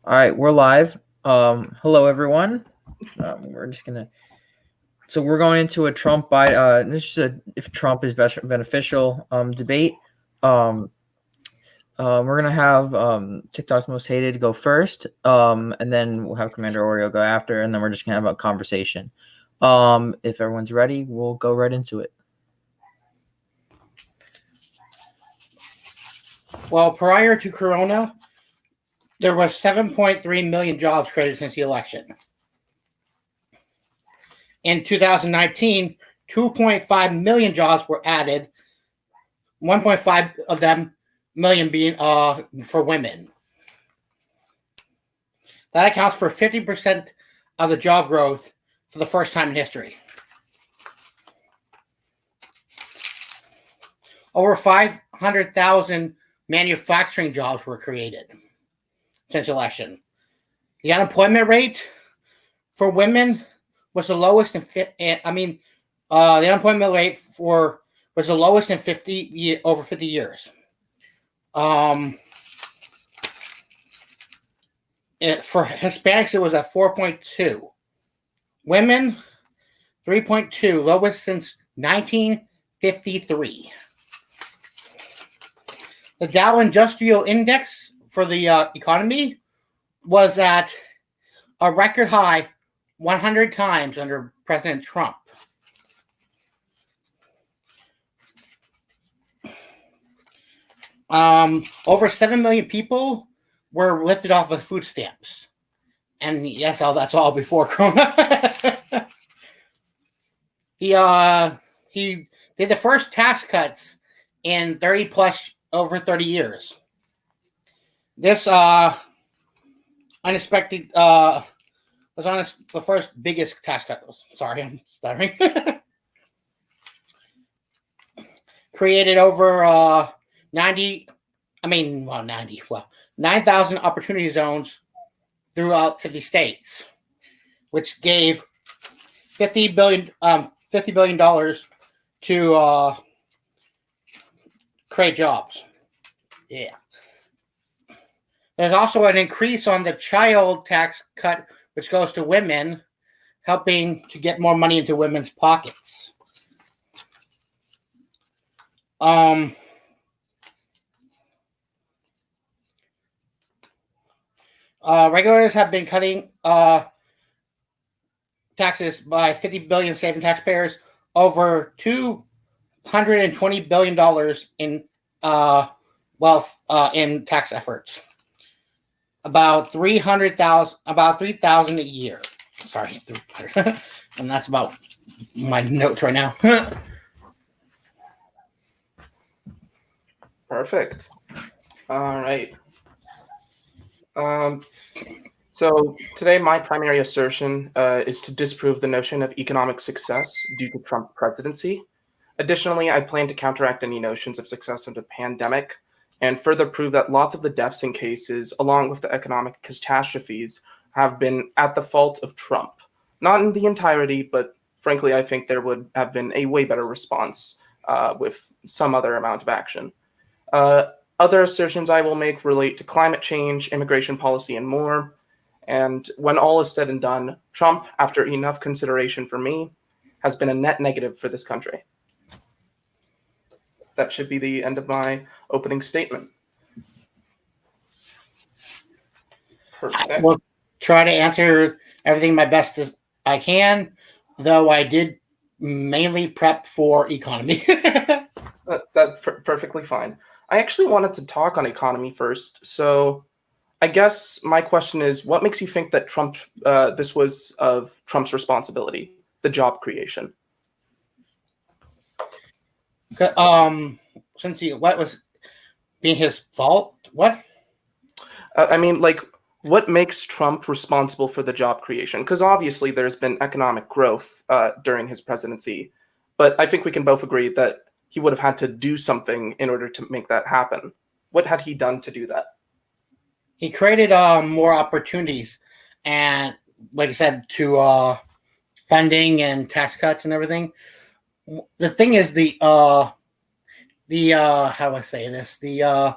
All right, we're live. Hello, everyone. We're just gonna. So we're going into a Trump by this is a if Trump is best beneficial debate. Um, we're gonna have TikTok's most hated go first. And then we'll have Commander Oreo go after, and then we're just gonna have a conversation. If everyone's ready, we'll go right into it. Well, prior to Corona, there was 7.3 million jobs created since the election. In 2019, 2.5 million jobs were added, 1.5 of them million being for women. That accounts for 50% of the job growth for the first time in history. Over 500,000 manufacturing jobs were created since election. The unemployment rate for women was the lowest in the unemployment rate was the lowest in over 50 years. For Hispanics, it was at 4.2. Women, 3.2, lowest since 1953. The Dow Industrial Index for the economy was at a record high 100 times under President Trump. Over 7 million people were lifted off of food stamps. And yes, that's all before Corona. He did the first tax cuts in over 30 years. This unexpected was the first biggest tax cut. Sorry, I'm stuttering. Created over 9,000 opportunity zones throughout 50 states, which gave $50 billion to create jobs. Yeah. There's also an increase on the child tax cut, which goes to women, helping to get more money into women's pockets. Regulators have been cutting taxes by $50 billion, saving taxpayers over $220 billion in wealth in tax efforts. About 3,000 a year. Sorry, 300. And that's about my notes right now. Perfect. All right. So today my primary assertion is to disprove the notion of economic success due to Trump's presidency. Additionally, I plan to counteract any notions of success under the pandemic and further prove that lots of the deaths and cases, along with the economic catastrophes, have been at the fault of Trump. Not in the entirety, but frankly, I think there would have been a way better response with some other amount of action. Other assertions I will make relate to climate change, immigration policy, and more. And when all is said and done, Trump, after enough consideration for me, has been a net negative for this country. That should be the end of my opening statement. Perfect. We'll try to answer everything my best as I can, though I did mainly prep for economy. That's perfectly fine. I actually wanted to talk on economy first. So I guess my question is, what makes you think that this was of Trump's responsibility, the job creation? What was being his fault? What? What makes Trump responsible for the job creation? Because obviously there's been economic growth during his presidency, but I think we can both agree that he would have had to do something in order to make that happen. What had he done to do that? He created more opportunities, and like I said, to funding and tax cuts and everything. The thing is, how do I say this? The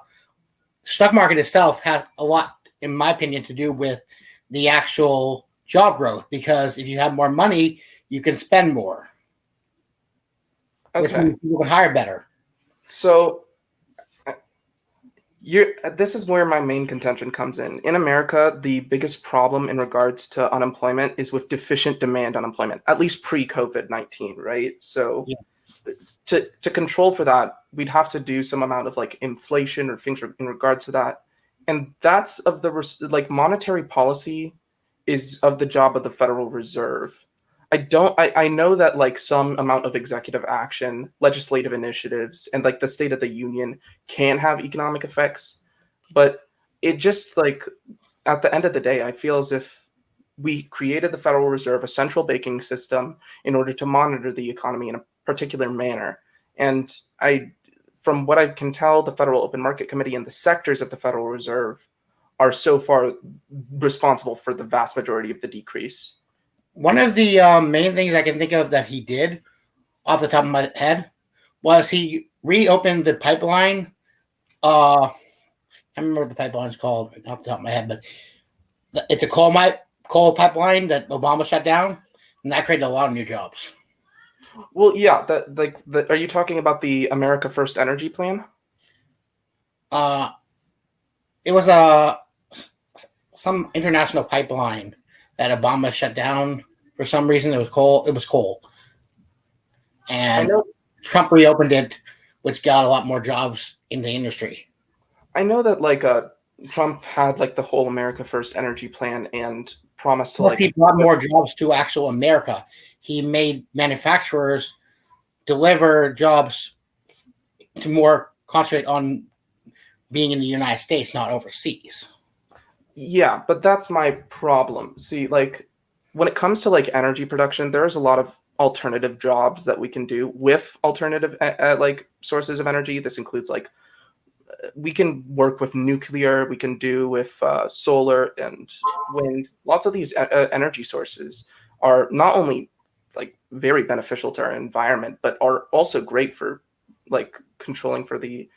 stock market itself has a lot in my opinion, to do with the actual job growth, because if you have more money, you can spend more, which Okay. means people can hire better. So this is where my main contention comes in. In America, the biggest problem in regards to unemployment is with deficient demand unemployment, at least pre-COVID-19, right? So to control for that, we'd have to do some amount of like inflation or things in regards to that. And that's of the like monetary policy is of the job of the Federal Reserve. I know that like some amount of executive action, legislative initiatives, and like the State of the Union can have economic effects, but it just like at the end of the day, I feel as if we created the Federal Reserve, a central banking system, in order to monitor the economy in a particular manner. And from what I can tell, the Federal Open Market Committee and the sectors of the Federal Reserve are so far responsible for the vast majority of the decrease. One of the main things I can think of that he did off the top of my head was he reopened the pipeline. I can't remember what the pipeline's called off the top of my head, but it's a coal pipeline that Obama shut down, and that created a lot of new jobs. Well, yeah, are you talking about the America First Energy Plan? It was some international pipeline that Obama shut down for some reason. It was coal. And Trump reopened it, which got a lot more jobs in the industry. I know that like Trump had like the whole America First Energy Plan and promised to Plus, he brought more jobs to actual America. He made manufacturers deliver jobs to more concentrate on being in the United States, not overseas. Yeah, but that's my problem. See, like when it comes to like energy production, there's a lot of alternative jobs that we can do with alternative like sources of energy. This includes like we can work with nuclear, we can do with solar and wind. Lots of these energy sources are not only like very beneficial to our environment, but are also great for like controlling for the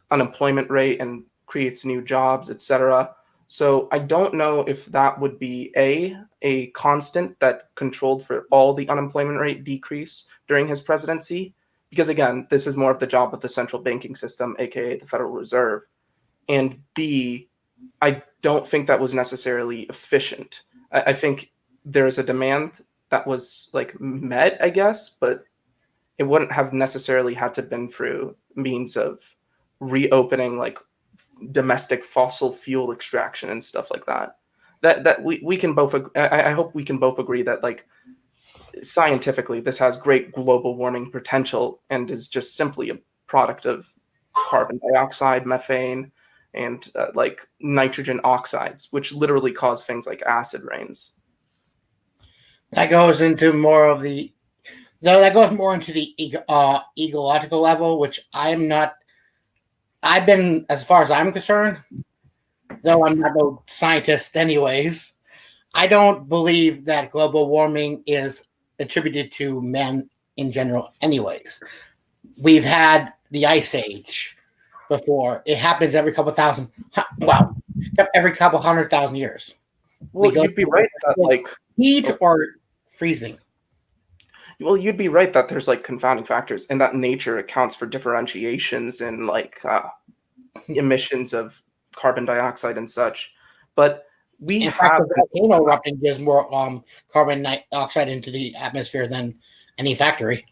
unemployment rate and creates new jobs, etc. So I don't know if that would be a constant that controlled for all the unemployment rate decrease during his presidency, because again, this is more of the job of the central banking system, aka the Federal Reserve. And B, I don't think that was necessarily efficient. I think there's a demand that was like met, I guess, but it wouldn't have necessarily had to been through means of reopening like domestic fossil fuel extraction and stuff like that. That we can both I hope we can both agree that like scientifically this has great global warming potential and is just simply a product of carbon dioxide, methane, and like nitrogen oxides, which literally cause things like acid rains. That goes into more of the that goes more into the ecological level, which I'm not. I've been, as far as I'm concerned, though I'm not no scientist anyways, I don't believe that global warming is attributed to men in general anyways. We've had the Ice Age before. It happens every couple thousand, every couple 100,000 years. Well, you'd be right that like heat or freezing. Well, you'd be right that there's like confounding factors and that nature accounts for differentiations in like emissions of carbon dioxide and such. But we in have fact, the volcano erupting gives more carbon dioxide into the atmosphere than any factory.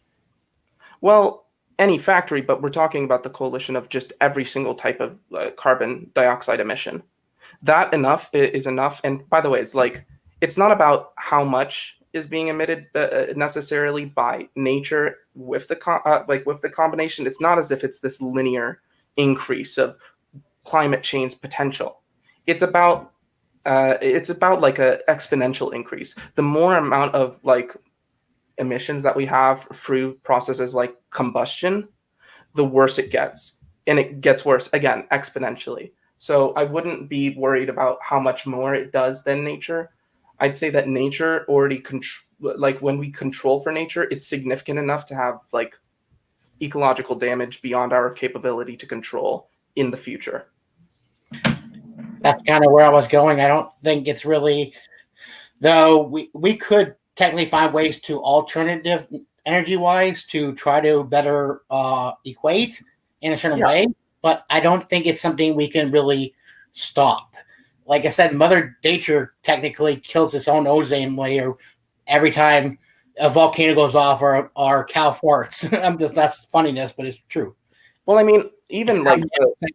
Well, any factory, but we're talking about the coalition of just every single type of carbon dioxide emission. That enough is enough. And by the way, it's not about how much is being emitted necessarily by nature with the with the combination. It's not as if it's this linear increase of climate change potential. It's about like a exponential increase. The more amount of like emissions that we have through processes like combustion, the worse it gets, and it gets worse again exponentially. So I wouldn't be worried about how much more it does than nature. I'd say that nature already like when we control for nature, it's significant enough to have like ecological damage beyond our capability to control in the future. that's kind of where I was going. I don't think it's really, though we could technically find ways to alternative energy wise to try to better equate in a certain way, but I don't think it's something we can really stop. Like I said, Mother Nature technically kills its own ozone layer every time a volcano goes off or cow farts. That's funniness, but it's true. Well, I mean, even like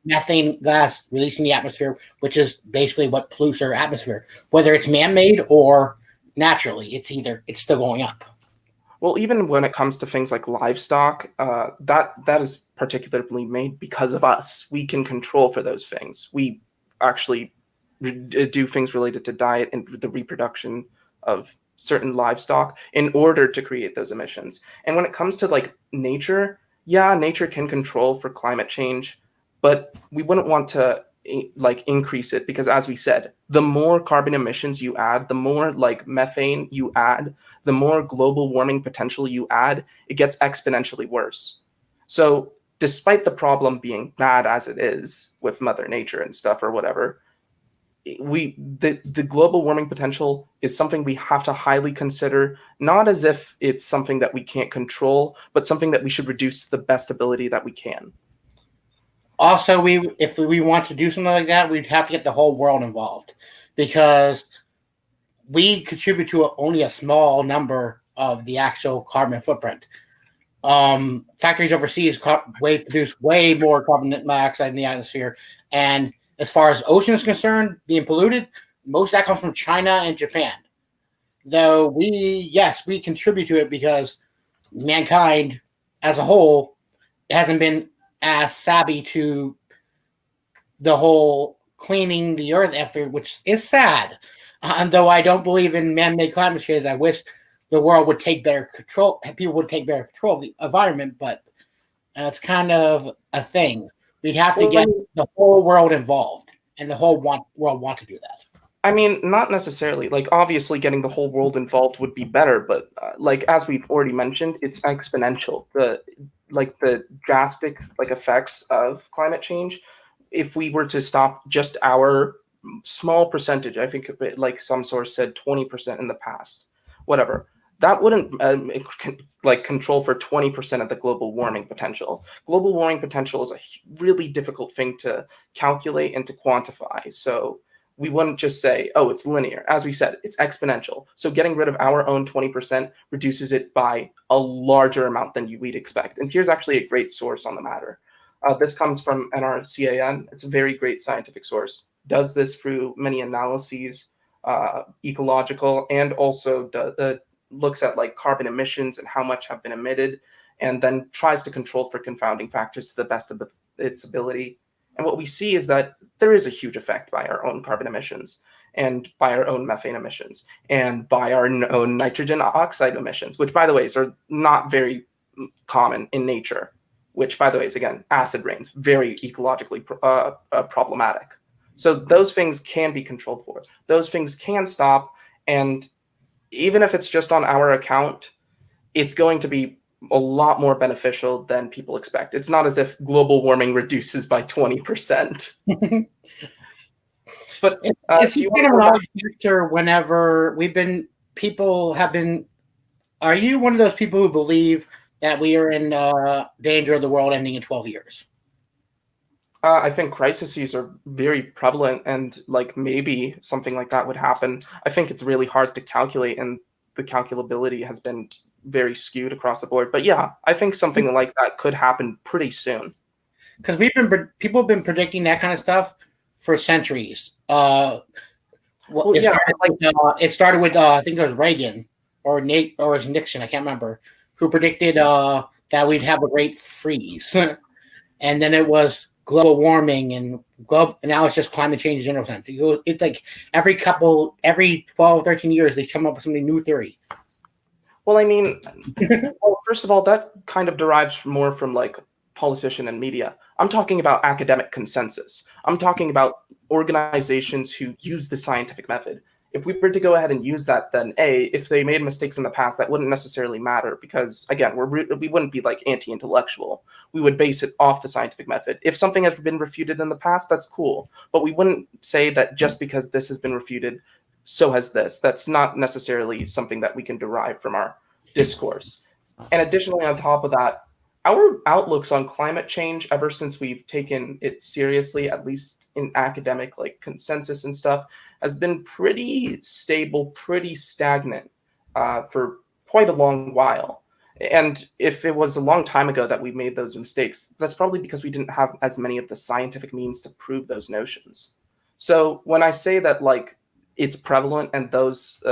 methane gas released in the atmosphere, which is basically what pollutes our atmosphere, whether it's man-made or naturally, it's still going up. Well, even when it comes to things like livestock, that is particularly made because of us. We can control for those things. We actually do things related to diet and the reproduction of certain livestock in order to create those emissions. And when it comes to like nature, yeah, nature can control for climate change, but we wouldn't want to like increase it because, as we said, the more carbon emissions you add, the more like methane you add, the more global warming potential you add, it gets exponentially worse. So despite the problem being bad as it is with Mother Nature and stuff or whatever, the global warming potential is something we have to highly consider, not as if it's something that we can't control, but something that we should reduce to the best ability that we can. Also, if we want to do something like that, we'd have to get the whole world involved because we contribute to only a small number of the actual carbon footprint. Factories overseas produce way more carbon dioxide in the atmosphere, and as far as ocean is concerned, being polluted, most of that comes from China and Japan. Though we contribute to it because mankind as a whole hasn't been as savvy to the whole cleaning the earth effort, which is sad. And though I don't believe in man-made climate change, I wish the world would take better control. People would take better control of the environment, but it's kind of a thing. We'd have to get the whole world involved, and the whole world want to do that. I mean, not necessarily. Like, obviously, getting the whole world involved would be better, but like as we've already mentioned, it's exponential. The drastic effects of climate change. If we were to stop just our small percentage, I think like some source said 20% in the past, whatever. That wouldn't control for 20% of the global warming potential. Global warming potential is a really difficult thing to calculate and to quantify. So we wouldn't just say, oh, it's linear. As we said, it's exponential. So getting rid of our own 20% reduces it by a larger amount than we'd expect. And here's actually a great source on the matter. This comes from NRCAN. It's a very great scientific source. Does this through many analyses, ecological, and also looks at like carbon emissions and how much have been emitted, and then tries to control for confounding factors to the best of its ability. And what we see is that there is a huge effect by our own carbon emissions and by our own methane emissions and by our own nitrogen oxide emissions, which, by the way, are not very common in nature, which, by the way, is, again, acid rains, very ecologically problematic. So those things can be controlled for. Those things can stop. And even if it's just on our account, it's going to be a lot more beneficial than people expect. It's not as if global warming reduces by 20%. But it's kind of an odd factor whenever are you one of those people who believe that we are in danger of the world ending in 12 years? I think crises are very prevalent, and like maybe something like that would happen. I think it's really hard to calculate, and the calculability has been very skewed across the board. But yeah, I think something like that could happen pretty soon. Because people have been predicting that kind of stuff for centuries. It started with I think it was Reagan or it was Nixon, I can't remember, who predicted that we'd have a great freeze, and then it was global warming and now it's just climate change in general sense. It's like every 12, 13 years they come up with something new theory. Well, I mean, first of all, that kind of derives more from like politician and media. I'm talking about academic consensus. I'm talking about organizations who use the scientific method. If we were to go ahead and use that, then if they made mistakes in the past, that wouldn't necessarily matter because, again, we wouldn't be like anti-intellectual. We would base it off the scientific method. If something has been refuted in the past, that's cool. But we wouldn't say that just because this has been refuted, so has this. That's not necessarily something that we can derive from our discourse. And additionally, on top of that, our outlooks on climate change, ever since we've taken it seriously, at least in academic like consensus and stuff, has been pretty stable, pretty stagnant for quite a long while. And if it was a long time ago that we made those mistakes, that's probably because we didn't have as many of the scientific means to prove those notions. So when I say that like it's prevalent and those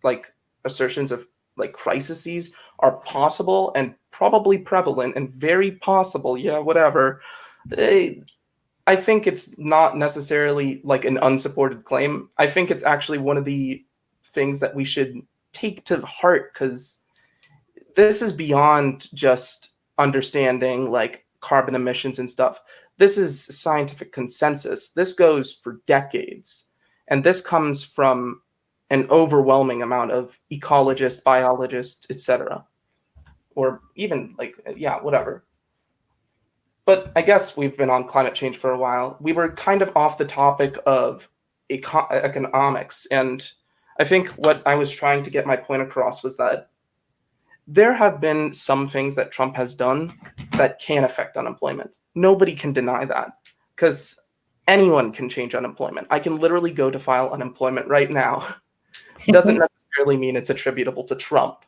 like assertions of like crises are possible and probably prevalent and very possible, yeah, whatever, I think it's not necessarily like an unsupported claim. I think it's actually one of the things that we should take to heart because this is beyond just understanding like carbon emissions and stuff. This is scientific consensus. This goes for decades. And this comes from an overwhelming amount of ecologists, biologists, etc. Or even like, yeah, whatever. But I guess we've been on climate change for a while. We were kind of off the topic of economics. And I think what I was trying to get my point across was that there have been some things that Trump has done that can affect unemployment. Nobody can deny that because anyone can change unemployment. I can literally go to file unemployment right now. Doesn't necessarily mean it's attributable to Trump.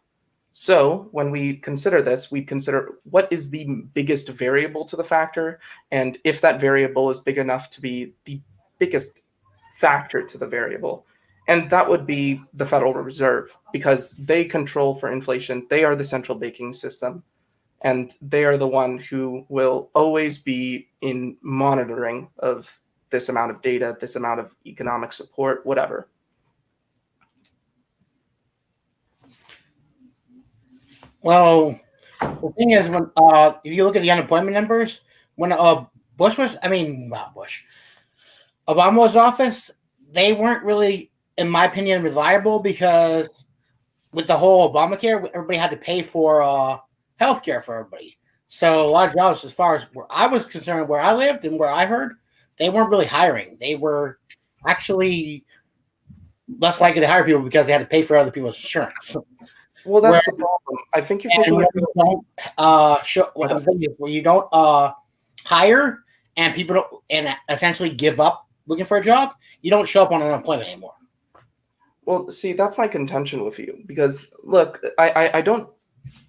So when we consider this, we consider what is the biggest variable to the factor, and if that variable is big enough to be the biggest factor to the variable. And that would be the Federal Reserve, because they control for inflation. They are the central banking system, and they are the one who will always be in monitoring of this amount of data, this amount of economic support, whatever. Well, the thing is, when if you look at the unemployment numbers, when Bush was, I mean, not Bush, Obama was office, they weren't really, in my opinion, reliable because with the whole Obamacare, everybody had to pay for health care for everybody. So a lot of jobs, as far as where I was concerned, where I lived and where I heard, they weren't really hiring. They were actually less likely to hire people because they had to pay for other people's insurance. Well, that's the problem. I think you're taking where you don't hire and people don't, and essentially give up looking for a job, you don't show up on unemployment anymore. Well, see, that's my contention with you because look, I don't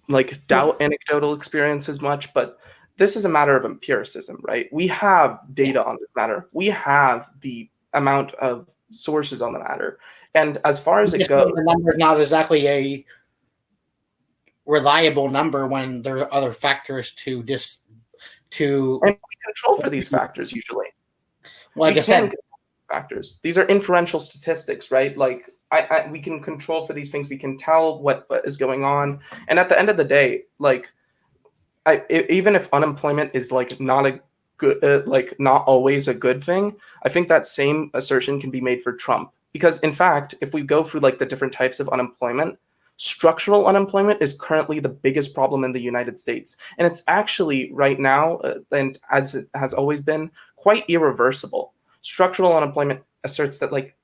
like doubt anecdotal experience as much, but this is a matter of empiricism, right? We have data on this matter. We have the amount of sources on the matter, and as far as it goes, the number is not exactly a reliable number when there are other factors to and we control for these factors usually. Like I said, factors. These are inferential statistics, right? Like we can control for these things. We can tell what is going on, and at the end of the day, like even if unemployment is like not a good, like not always a good thing, I think that same assertion can be made for Trump because in fact, if we go through like the different types of unemployment. Structural unemployment is currently the biggest problem in the United States. And it's actually right now, and as it has always been, quite irreversible. Structural unemployment asserts that like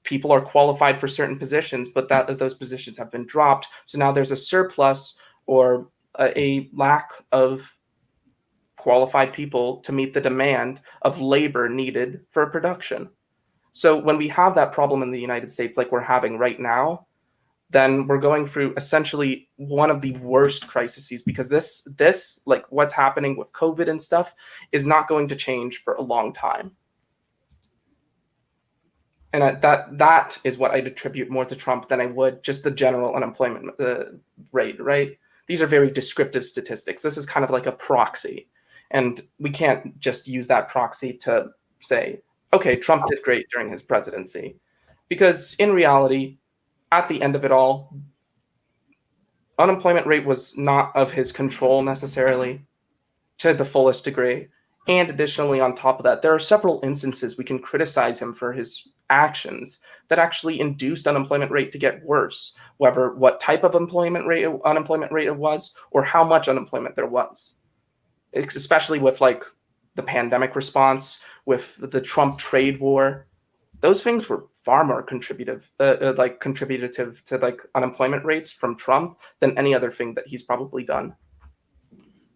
people are qualified for certain positions, but that those positions have been dropped. So now there's a surplus or a lack of qualified people to meet the demand of labor needed for production. So when we have that problem in the United States like we're having right now, then we're going through essentially one of the worst crises because this like what's happening with COVID and stuff is not going to change for a long time. And that is what I'd attribute more to Trump than I would just the general unemployment rate, right? These are very descriptive statistics. This is kind of like a proxy. And we can't just use that proxy to say, okay, Trump did great during his presidency. Because in reality, at the end of it all, unemployment rate was not of his control necessarily to the fullest degree. And additionally, on top of that, there are several instances we can criticize him for his actions that actually induced unemployment rate to get worse, whether what type of unemployment rate it was, or how much unemployment there was. Especially with like the pandemic response, with the Trump trade war, those things were far more contributive to like unemployment rates from Trump than any other thing that he's probably done.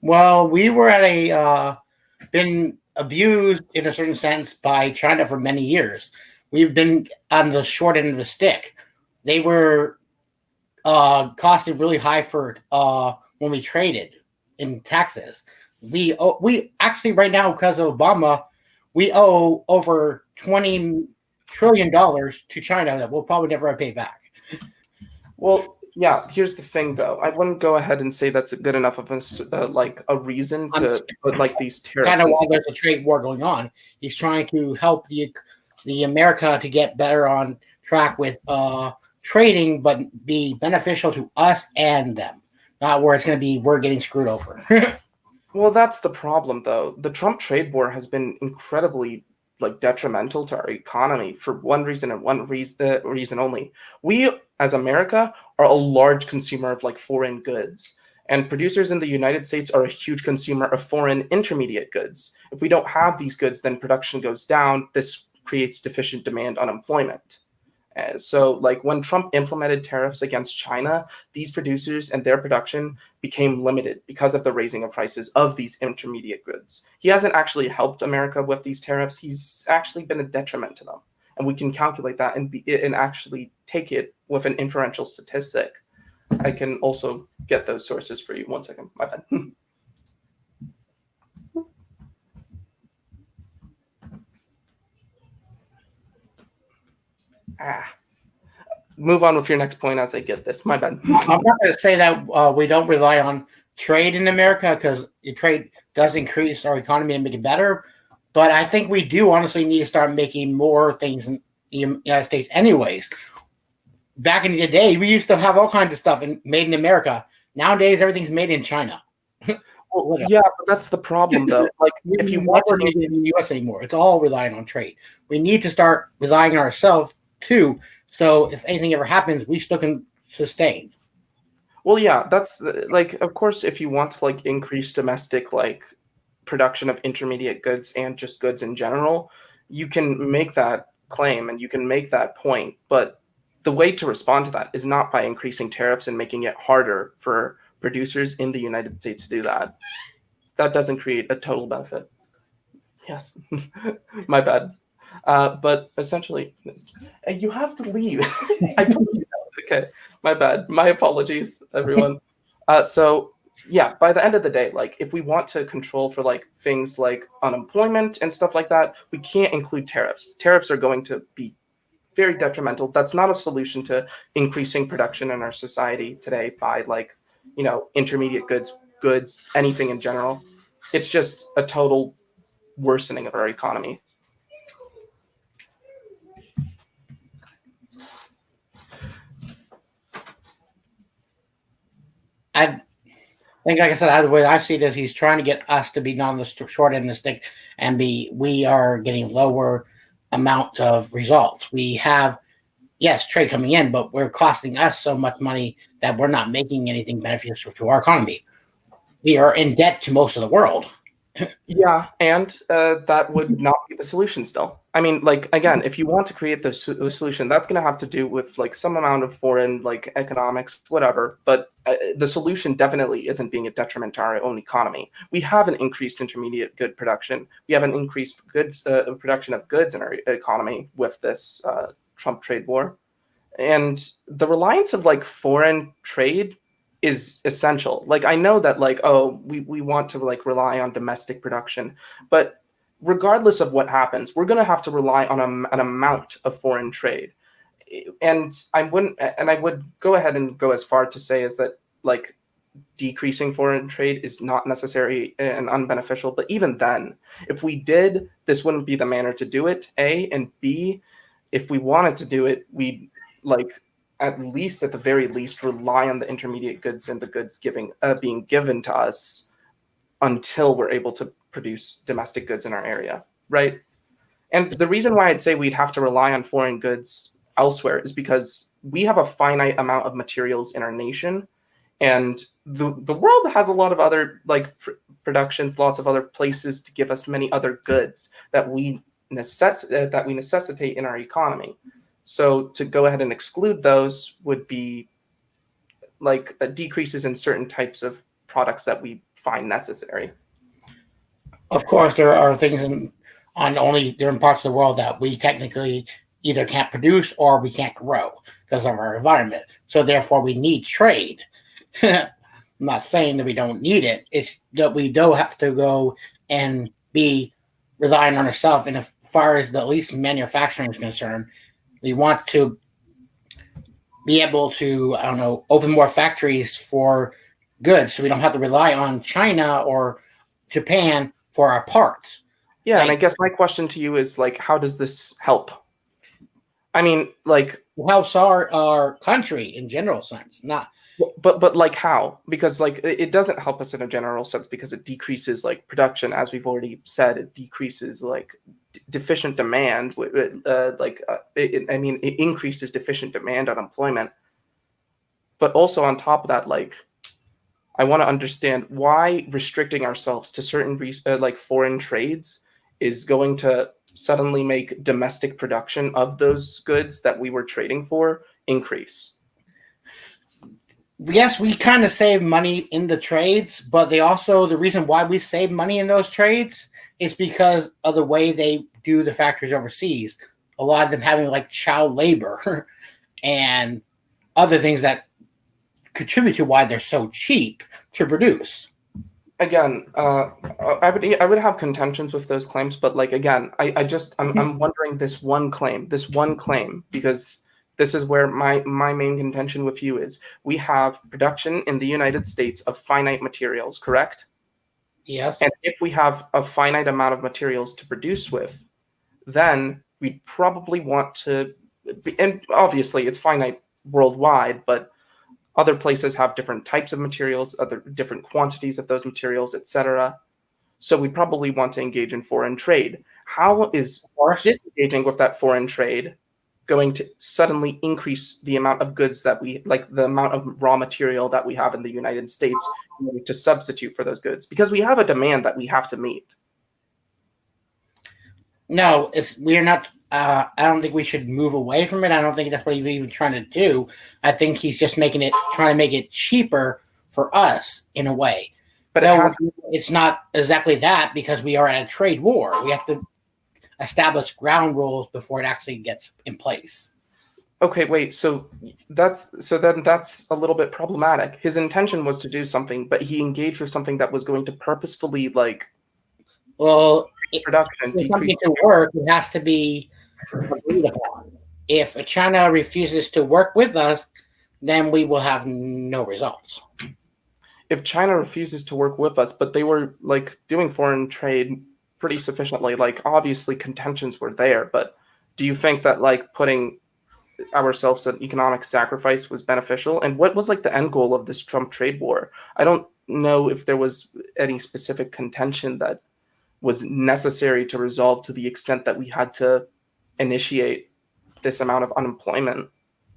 Well, we were at been abused in a certain sense by China for many years. We've been on the short end of the stick. They were costing really high for when we traded in taxes. We actually right now, because of Obama, we owe over $20 trillion to China that we'll probably never pay back. Well, yeah, here's the thing though. I wouldn't go ahead and say that's good enough of a reason to put like these tariffs. Kind of while there's a trade war going on, he's trying to help the America to get better on track with trading, but be beneficial to us and them, not where it's going to be we're getting screwed over. Well, that's the problem though. The Trump trade war has been incredibly like detrimental to our economy for one reason and one reason only. We as America are a large consumer of like foreign goods, and producers in the United States are a huge consumer of foreign intermediate goods. If we don't have these goods, then production goes down. This creates deficient demand, unemployment. So like when Trump implemented tariffs against China, these producers and their production became limited because of the raising of prices of these intermediate goods. He hasn't actually helped America with these tariffs. He's actually been a detriment to them. And we can calculate that and actually take it with an inferential statistic. I can also get those sources for you. One second, my bad. Move on with your next point as I get this. My bad. I'm not going to say that we don't rely on trade in America, because trade does increase our economy and make it better. But I think we do honestly need to start making more things in the United States anyways. Back in the day, we used to have all kinds of stuff made in America. Nowadays, everything's made in China. Well, yeah, but that's the problem, though. Like, if you want to need it in the U.S. anymore, it's all relying on trade. We need to start relying on ourselves too. So if anything ever happens, we still can sustain. Well, yeah, that's like, of course, if you want to like increase domestic like production of intermediate goods and just goods in general, you can make that claim and you can make that point. But the way to respond to that is not by increasing tariffs and making it harder for producers in the United States to do that. That doesn't create a total benefit. Yes, my bad. But essentially, you have to leave. I told you that. Okay, my bad. My apologies, everyone. So yeah, by the end of the day, like if we want to control for like things like unemployment and stuff like that, we can't include tariffs. Tariffs are going to be very detrimental. That's not a solution to increasing production in our society today by like, you know, intermediate goods, anything in general. It's just a total worsening of our economy. I think, like I said, the way I see it is he's trying to get us to be on the short end of the stick and we are getting lower amount of results. We have, yes, trade coming in, but we're costing us so much money that we're not making anything beneficial to our economy. We are in debt to most of the world. Yeah, and that would not be the solution still. I mean, like, again, if you want to create the solution, that's going to have to do with like some amount of foreign like economics, whatever. But the solution definitely isn't being a detriment to our own economy. We have an increased intermediate good production. We have an increased goods production of goods in our economy with this Trump trade war. And the reliance of like foreign trade is essential. Like I know that like, oh, we want to like rely on domestic production, but regardless of what happens, we're going to have to rely on an amount of foreign trade. And I would go ahead and go as far to say is that like decreasing foreign trade is not necessary and unbeneficial. But even then, if we did, this wouldn't be the manner to do it, A, and B, if we wanted to do it, we like at least at the very least rely on the intermediate goods and the goods being given to us until we're able to produce domestic goods in our area, right? And the reason why I'd say we'd have to rely on foreign goods elsewhere is because we have a finite amount of materials in our nation, and the world has a lot of other like productions, lots of other places to give us many other goods that we necessitate in our economy. So to go ahead and exclude those would be like decreases in certain types of products that we find necessary. Of course, there are things on only different parts of the world that we technically either can't produce or we can't grow because of our environment. So therefore, we need trade. I'm not saying that we don't need it. It's that we do have to go and be relying on ourselves. And as far as the least manufacturing is concerned, we want to be able to, I don't know, open more factories for goods so we don't have to rely on China or Japan for our parts. Yeah, and I guess my question to you is like, how does this help? I mean, like, it helps our country in general sense, not. But like how? Because like it doesn't help us in a general sense because it decreases like production, as we've already said. It decreases like deficient demand. It increases deficient demand on employment. But also on top of that, like, I want to understand why restricting ourselves to certain like foreign trades is going to suddenly make domestic production of those goods that we were trading for increase. Yes, we kind of save money in the trades, but the reason why we save money in those trades is because of the way they do the factories overseas. A lot of them having like child labor and other things that contribute to why they're so cheap to produce. Again, I would have contentions with those claims, but like again, I'm wondering this one claim, because this is where my main contention with you is. We have production in the United States of finite materials, correct? Yes. And if we have a finite amount of materials to produce with, then we'd probably want to, and obviously it's finite worldwide, but other places have different types of materials, other different quantities of those materials, etc. So we probably want to engage in foreign trade. How is disengaging with that foreign trade going to suddenly increase the amount of goods that we, like the amount of raw material that we have in the United States to substitute for those goods? Because we have a demand that we have to meet. No, we're not. I don't think we should move away from it. I don't think that's what he's even trying to do. I think he's just trying to make it cheaper for us in a way. But it's not exactly that, because we are at a trade war. We have to establish ground rules before it actually gets in place. Okay, wait. So that's a little bit problematic. His intention was to do something, but he engaged with something that was going to purposefully production decrease. To work, it has to be agreed upon. If China refuses to work with us, then we will have no results. If China refuses to work with us, but they were like doing foreign trade pretty sufficiently, like obviously contentions were there, but do you think that like putting ourselves at economic sacrifice was beneficial? And what was like the end goal of this Trump trade war? I don't know if there was any specific contention that was necessary to resolve to the extent that we had to initiate this amount of unemployment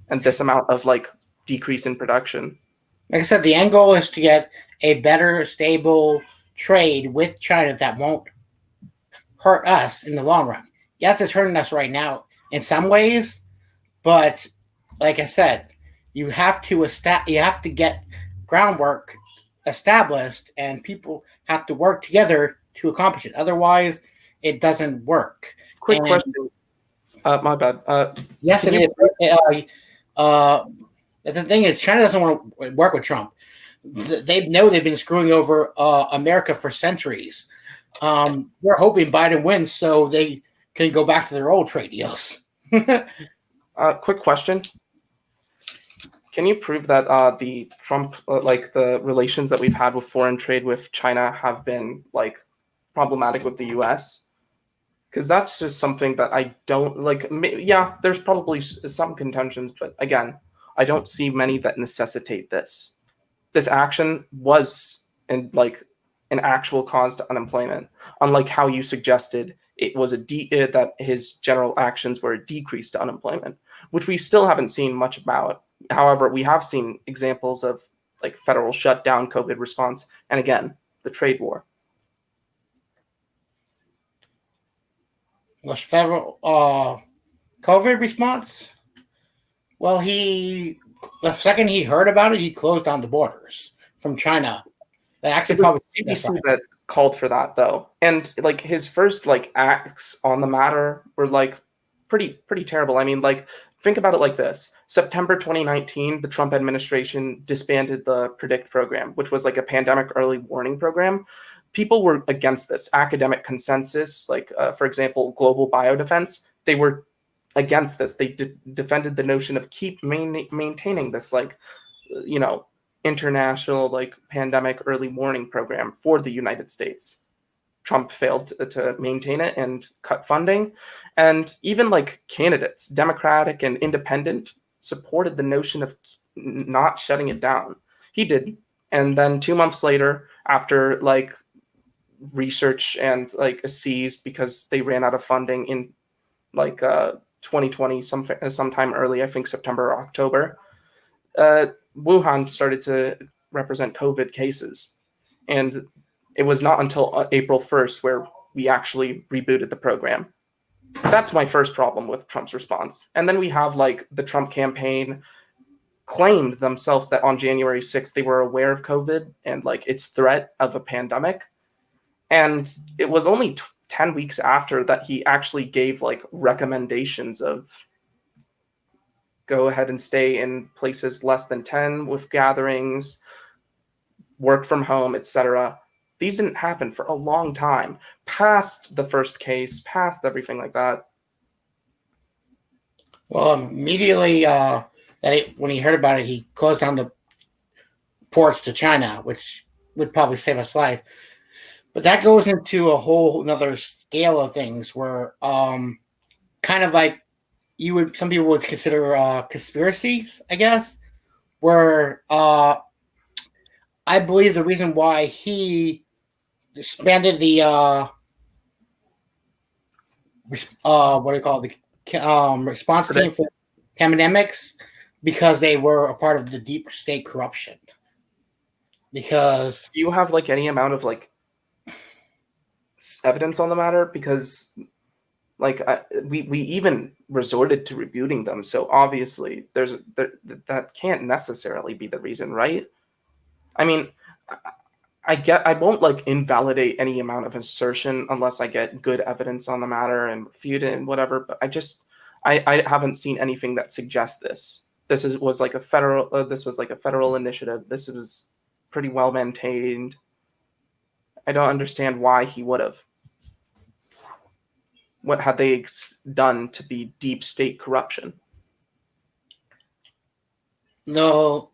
and this amount of like decrease in production. Like I said, the end goal is to get a better, stable trade with China that won't hurt us in the long run. Yes, it's hurting us right now in some ways, but like I said, you have to get groundwork established, and people have to work together to accomplish it. Otherwise, it doesn't work. Quick question. My bad. Yes, it is. The thing is, China doesn't want to work with Trump. They know they've been screwing over America for centuries. They're hoping Biden wins so they can go back to their old trade deals. Quick question. Can you prove that the Trump, the relations that we've had with foreign trade with China have been like problematic with the U.S.? Because that's just something that I don't like. Yeah, there's probably some contentions, but again, I don't see many that necessitate this. This action was an actual cause to unemployment, unlike how you suggested it was that his general actions were a decrease to unemployment, which we still haven't seen much about. However, we have seen examples of like federal shutdown, COVID response, and again, the trade war. Was federal COVID response? Well, the second he heard about it, he closed down the borders from China. That actually probably CDC that called for that though, and like his first like acts on the matter were like pretty terrible. I mean, like think about it like this: September 2019, the Trump administration disbanded the PREDICT program, which was like a pandemic early warning program. People were against this. Academic consensus, like for example, global biodefense, they were against this. They defended the notion of keep maintaining this like international like pandemic early warning program for the United States. Trump failed to maintain it and cut funding. And even like candidates, Democratic and independent, supported the notion of not shutting it down. He did. And then 2 months later, after like research and like ceased because they ran out of funding in like 2020, sometime early, I think September or October, Wuhan started to represent COVID cases. And it was not until April 1st where we actually rebooted the program. That's my first problem with Trump's response. And then we have like the Trump campaign claimed themselves that on January 6th, they were aware of COVID and like its threat of a pandemic. And it was only 10 weeks after that he actually gave like recommendations of go ahead and stay in places less than 10 with gatherings, work from home, etc. These didn't happen for a long time, past the first case, past everything like that. Well, immediately when he heard about it, he closed down the ports to China, which would probably save us life. But that goes into a whole another scale of things where kind of like some people would consider conspiracies, I guess, where I believe the reason why he disbanded the response team for pandemics because they were a part of the deep state corruption. Because do you have like any amount of like evidence on the matter? Because like we even resorted to rebooting them, so obviously that can't necessarily be the reason, right? I mean, I won't like invalidate any amount of assertion unless I get good evidence on the matter and refute it and whatever. But I haven't seen anything that suggests this. This was like a federal initiative. This is pretty well maintained. I don't understand why he would have. What had they done to be deep state corruption? No.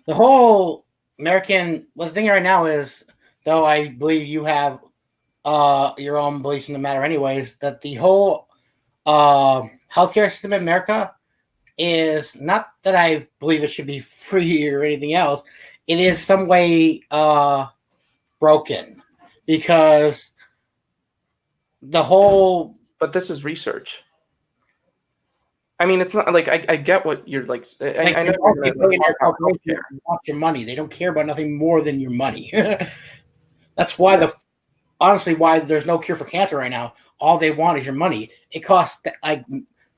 The whole American, the thing right now is, though I believe you have your own beliefs in the matter anyways, that the whole healthcare system in America is not that I believe it should be free or anything else. It is some way broken because the whole... But this is research. I mean, it's not like I get what you're like. I know they want your money. They don't care about nothing more than your money. That's why honestly, why there's no cure for cancer right now. All they want is your money. It costs like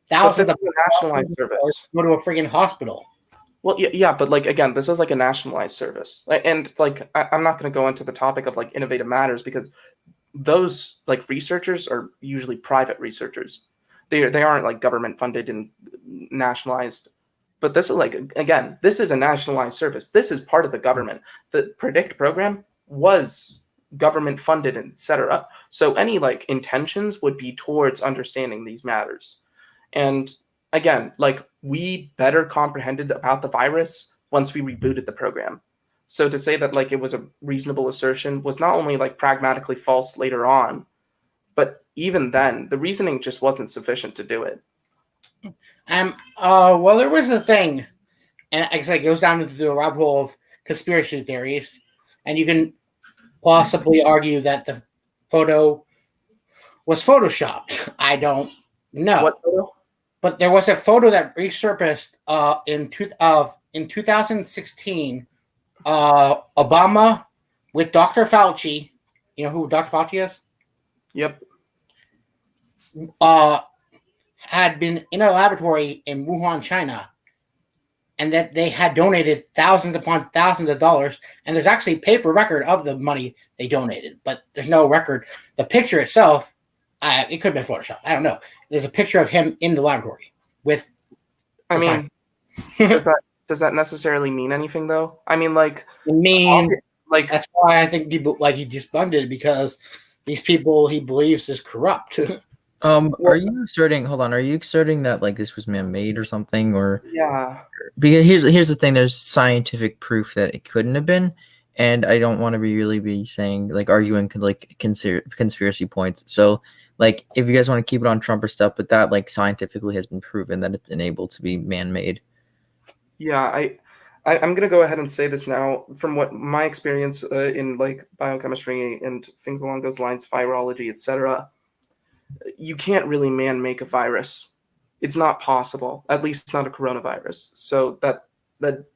thousands of nationalized service. Go to a freaking hospital. Well, yeah, but like again, this is like a nationalized service, and like I'm not going to go into the topic of like innovative matters because those like researchers are usually private researchers. They aren't like government funded and nationalized. But this is like, again, this is a nationalized service. This is part of the government. The PREDICT program was government funded, etc. So any like intentions would be towards understanding these matters. And again, like we better comprehended about the virus once we rebooted the program. So to say that like it was a reasonable assertion was not only like pragmatically false later on, but even then, the reasoning just wasn't sufficient to do it. Well, there was a thing, and like I said, it goes down into the rabbit hole of conspiracy theories, and you can possibly argue that photo was photoshopped. I don't know. What photo? But there was a photo that resurfaced in 2016. Obama with Dr. Fauci. You know who Dr. Fauci is? Yep. Had been in a laboratory in Wuhan, China, and that they had donated thousands upon thousands of dollars. And there's actually paper record of the money they donated, but there's no record. The picture itself, it could have been Photoshop. I don't know. There's a picture of him in the laboratory with. I mean, does that necessarily mean anything though? I mean, like, that's why I think people like he debunked it, because these people he believes is corrupt. Are you asserting? Hold on. Are you asserting that like this was man-made or something, or yeah? Because here's the thing. There's scientific proof that it couldn't have been, and I don't want to really be saying like arguing like conspiracy points. So like if you guys want to keep it on Trump or stuff, but that like scientifically has been proven that it's unable to be man-made. Yeah, I'm gonna go ahead and say this now. From what my experience in like biochemistry and things along those lines, virology, etc., you can't really man-make a virus. It's not possible, at least not a coronavirus. So that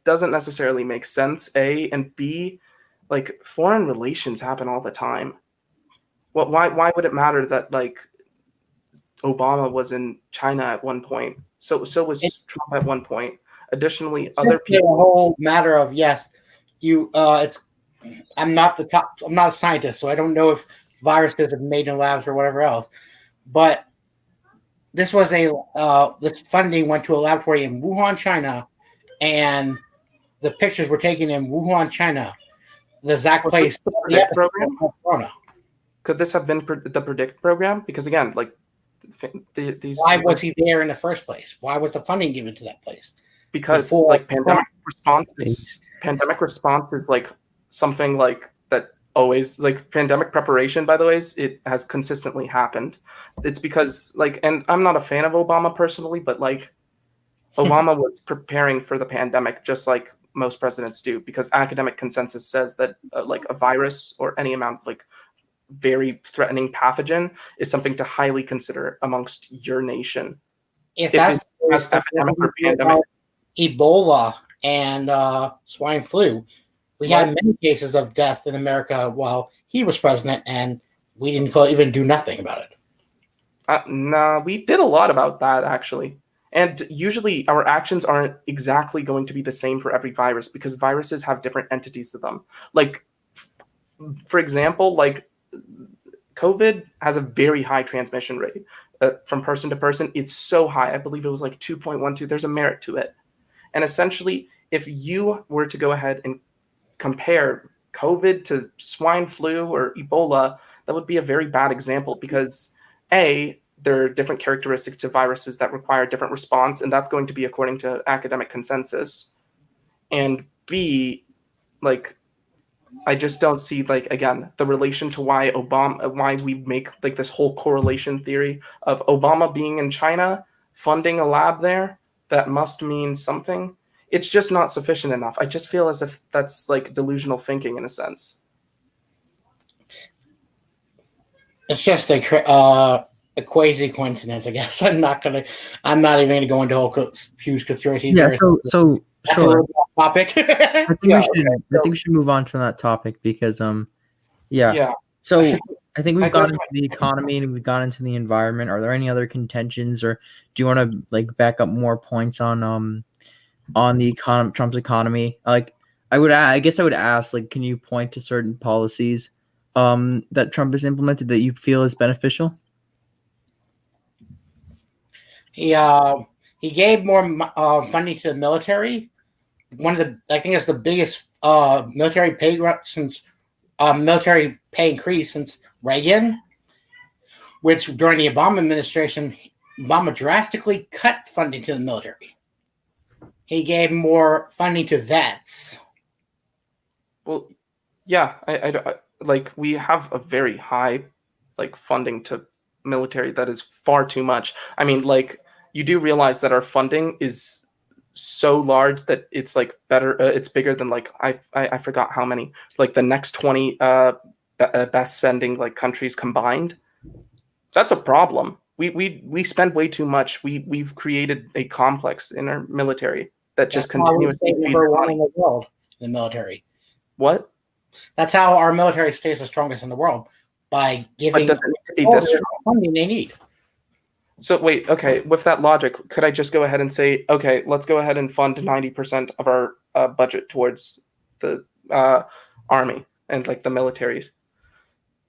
doesn't necessarily make sense, A, and B, like foreign relations happen all the time. Well, why would it matter that like Obama was in China at one point? So was Trump at one point. Additionally, other people. A whole matter of yes, you. I'm not a scientist, so I don't know if viruses are made in labs or whatever else. But this was this funding went to a laboratory in Wuhan, China, and the pictures were taken in Wuhan, China, the exact place. The PREDICT program? Could this have been the PREDICT program? Because again, like these. Why was he there in the first place? Why was the funding given to that place? Because like pandemic response is like something like that always, like pandemic preparation, by the way, it has consistently happened. It's because like, and I'm not a fan of Obama personally, but like Obama was preparing for the pandemic just like most presidents do, because academic consensus says that like a virus or any amount of like very threatening pathogen is something to highly consider amongst your nation. If that's epidemic or pandemic. Ebola and swine flu. We had many cases of death in America while he was president, and we didn't even do nothing about it. No, we did a lot about that, actually. And usually our actions aren't exactly going to be the same for every virus, because viruses have different entities to them. Like, for example, like COVID has a very high transmission rate from person to person. It's so high. I believe it was like 2.12. There's a merit to it. And essentially, if you were to go ahead and compare COVID to swine flu or Ebola, that would be a very bad example, because A, there are different characteristics to viruses that require different response, and that's going to be according to academic consensus. And B, like, I just don't see, like, again, the relation to why we make like this whole correlation theory of Obama being in China, funding a lab there. That must mean something. It's just not sufficient enough. I just feel as if that's like delusional thinking in a sense. It's just a quasi coincidence, I guess. I'm not even gonna go into a whole huge conspiracy. Yeah. So that's sure. a topic. I think we should move on from that topic, because yeah. So I think we've gone into the economy and we've gone into the environment. Are there any other contentions, or do you want to like back up more points on the Trump's economy? Like I guess I would ask, like, can you point to certain policies that Trump has implemented that you feel is beneficial? He gave more funding to the military. I think it's the biggest military pay increase since Reagan, which during the Obama administration, Obama drastically cut funding to the military. He gave more funding to vets. Well, yeah, I like we have a very high like funding to military that is far too much. I mean, like, you do realize that our funding is so large that it's like better. It's bigger than like I forgot how many. Like the next 20 best spending like countries combined. That's a problem. We spend way too much. We've created a complex in our military that just That's how we continuously stay feeds number one money. in the world in the military. What? That's how our military stays the strongest in the world, by But giving does it need to be all this the strong? funding they need. So wait, okay, with that logic, could I just go ahead and say, okay, let's go ahead and fund 90% of our budget towards the army and like the militaries?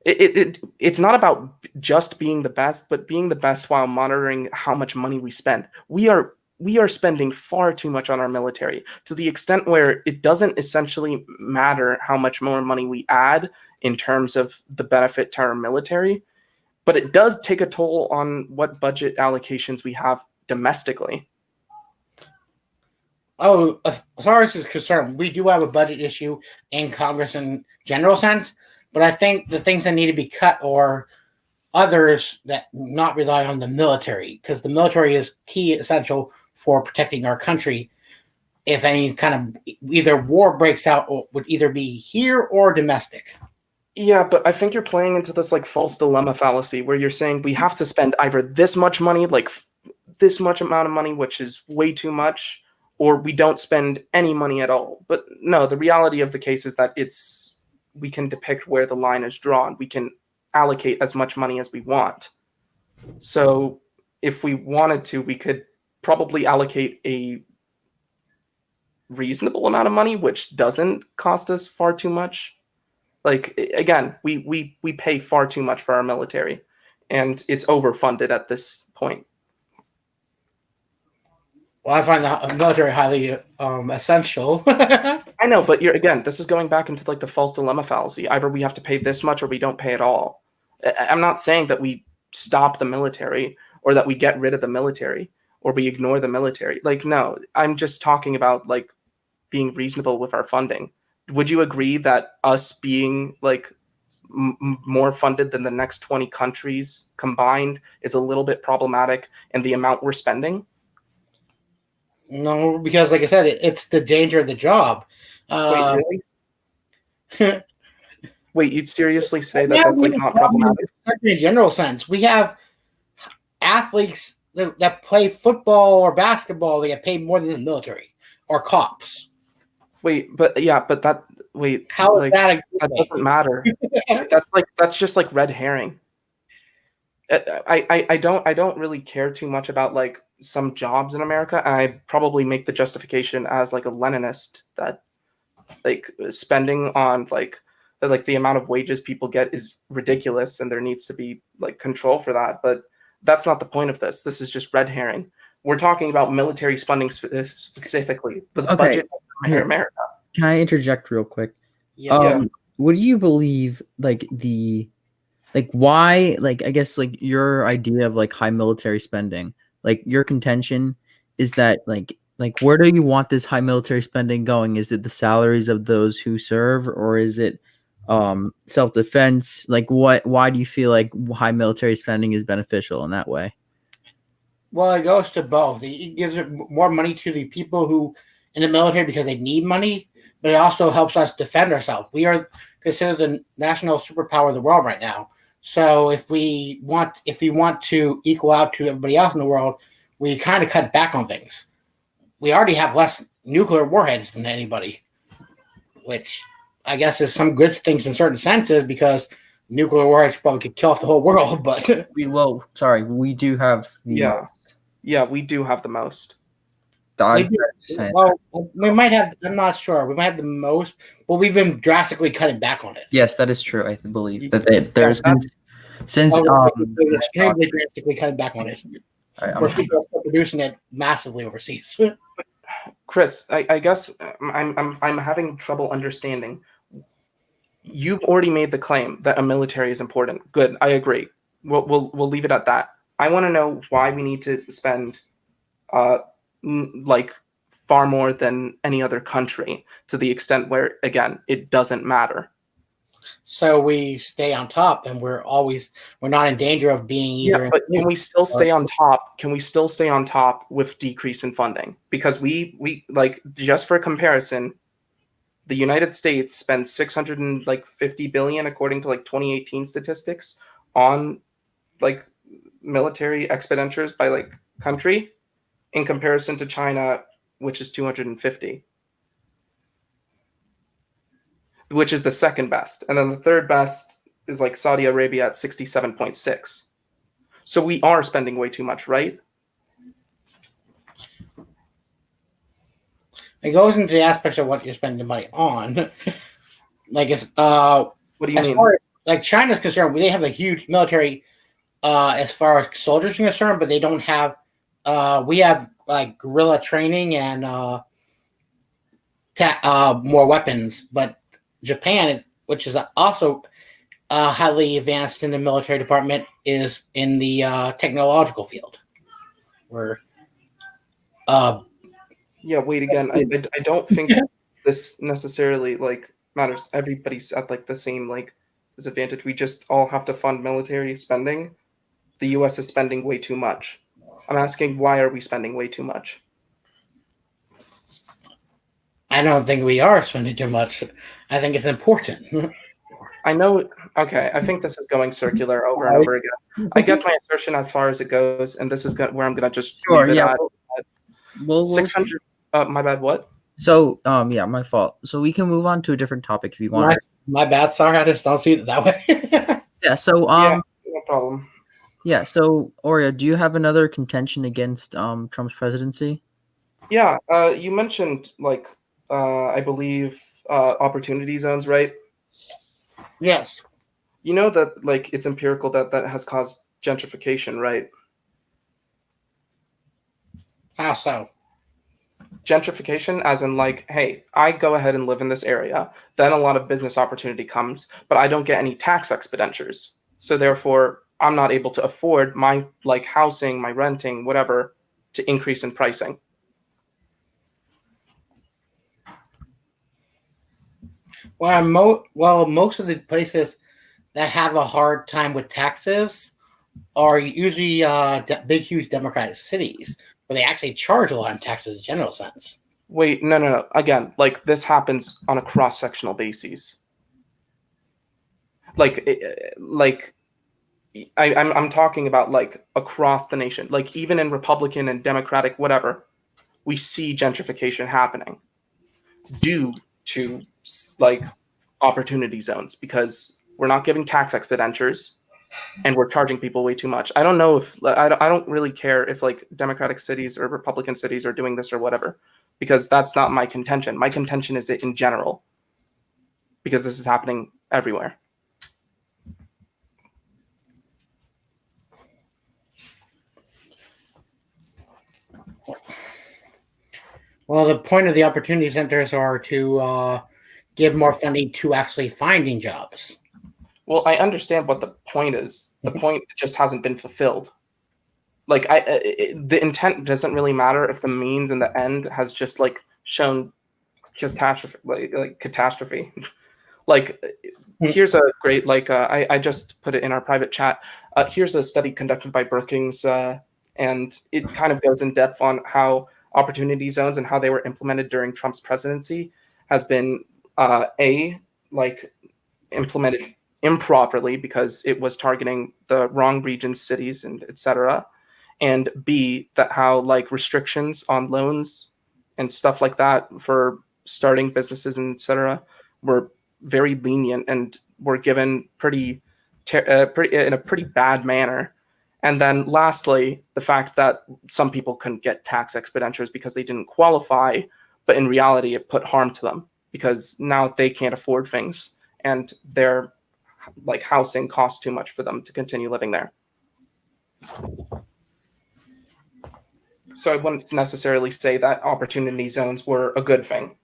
It's not about just being the best, but being the best while monitoring how much money we spend. We are spending far too much on our military, to the extent where it doesn't essentially matter how much more money we add in terms of the benefit to our military, but it does take a toll on what budget allocations we have domestically. Oh, as far as is concerned, we do have a budget issue in Congress in general sense, but I think the things that need to be cut are others that not rely on the military, because the military is key, essential for protecting our country. If any kind of either war breaks out, or would either be here or domestic. Yeah, but I think you're playing into this like false dilemma fallacy where you're saying we have to spend either this much money, like this much amount of money, which is way too much, or we don't spend any money at all. But no, the reality of the case is that we can depict where the line is drawn. We can allocate as much money as we want. So if we wanted to, we could probably allocate a reasonable amount of money, which doesn't cost us far too much. Like, again, we pay far too much for our military, and it's overfunded at this point. Well, I find the military highly essential. I know, but this is going back into like the false dilemma fallacy. Either we have to pay this much or we don't pay at all. I'm not saying that we stop the military or that we get rid of the military or we ignore the military. Like, no, I'm just talking about like being reasonable with our funding. Would you agree that us being like more funded than the next 20 countries combined is a little bit problematic in the amount we're spending? No, because like I said, it's the danger of the job. Wait, really? Wait, you'd seriously say that Yeah, that's we like have not a problem problematic? in a general sense. We have athletes that play football or basketball. They get paid more than the military or cops. Wait, but yeah, but that wait, How is like that a good that thing? doesn't matter. That's just like red herring. I don't really care too much about like some jobs in America. I probably make the justification as like a Leninist that like spending on like the amount of wages people get is ridiculous and there needs to be like control for that. But that's not the point of this. This is just red herring. We're talking about military spending specifically, the Okay, budget of here. America. Can I interject real quick? Yeah. What do you believe why, like, I guess like your idea of like high military spending, like your contention is that like where do you want this high military spending going? Is it the salaries of those who serve, or is it self-defense? Like why do you feel like high military spending is beneficial in that way? Well, it goes to both. It gives it more money to the people who in the military because they need money, but it also helps us defend ourselves. We are considered the national superpower of the world right now. So if we want to equal out to everybody else in the world, we kind of cut back on things. We already have less nuclear warheads than anybody, which I guess is some good things in certain senses because nuclear warheads probably could kill off the whole world. But we do have Yeah, we do have the most. we might have. I'm not sure. We might have the most, but we've been drastically cutting back on it. Yes, that is true. I believe that there's since we're extremely drastically cutting back on it. I'm We're producing it massively overseas. Chris, I guess I'm having trouble understanding. You've already made the claim that a military is important. Good, I agree. We'll leave it at that. I want to know why we need to spend like far more than any other country, to the extent where again it doesn't matter. So we stay on top, and we're not in danger of being either. Yeah, but can we still stay on top? Can we still stay on top with decrease in funding? Because we like, just for comparison, the United States spends 650 billion according to like 2018 statistics on like military expenditures by like country in comparison to China, which is 250, which is the second best. And then the third best is like Saudi Arabia at 67.6. So we are spending way too much, right? It goes into the aspects of what you're spending the money on. Like it's What do you as mean? far as like China's concerned, they have a huge military as far as soldiers are concerned, but they don't have we have like guerrilla training and more weapons. But Japan, which is also highly advanced in the military department, is in the technological field. Where Yeah, wait again. I don't think this necessarily like matters. Everybody's at like the same like disadvantage. We just all have to fund military spending. The US is spending way too much. I'm asking, why are we spending way too much? I don't think we are spending too much. I think it's important. I know. Okay, I think this is going circular over and over again. I guess my assertion, as far as it goes, and this is where I'm gonna just Sure, leave it yeah. at. We'll 600. My bad. What? So, yeah, my fault. So we can move on to a different topic if you want. My bad. Sorry, I just don't see it that way. Yeah. So, Yeah, no problem. yeah. So, Oreo, do you have another contention against Trump's presidency? Yeah. You mentioned like I believe opportunity zones, right? Yes. You know that like it's empirical that has caused gentrification, right? How so? Gentrification as in like, hey, I go ahead and live in this area, then a lot of business opportunity comes, but I don't get any tax expenditures. So therefore, I'm not able to afford my like housing, my renting, whatever, to increase in pricing. Well, most of the places that have a hard time with taxes are usually big, huge Democratic cities where they actually charge a lot in taxes in a general sense. Wait, no. Again, like this happens on a cross-sectional basis. I'm talking about like across the nation, like even in Republican and Democratic, whatever, we see gentrification happening due to like opportunity zones because we're not giving tax expenditures and we're charging people way too much. I don't know if I don't really care if like Democratic cities or Republican cities are doing this or whatever, because that's not my contention. My contention is it in general, because this is happening everywhere. Well, the point of the opportunity centers are to give more funding to actually finding jobs. Well, I understand what the point is. The point just hasn't been fulfilled. Like the intent doesn't really matter if the means and the end has just like shown catastrophe, like catastrophe. Like here's a great like I just put it in our private chat. Here's a study conducted by Brookings, and it kind of goes in depth on how opportunity zones and how they were implemented during Trump's presidency has been like implemented improperly because it was targeting the wrong regions, cities, and etc. And B, that how like restrictions on loans and stuff like that for starting businesses and etc. were very lenient and were given pretty in a pretty bad manner. And then lastly, the fact that some people couldn't get tax expenditures because they didn't qualify, but in reality it put harm to them because now they can't afford things and their like housing costs too much for them to continue living there. So I wouldn't necessarily say that opportunity zones were a good thing.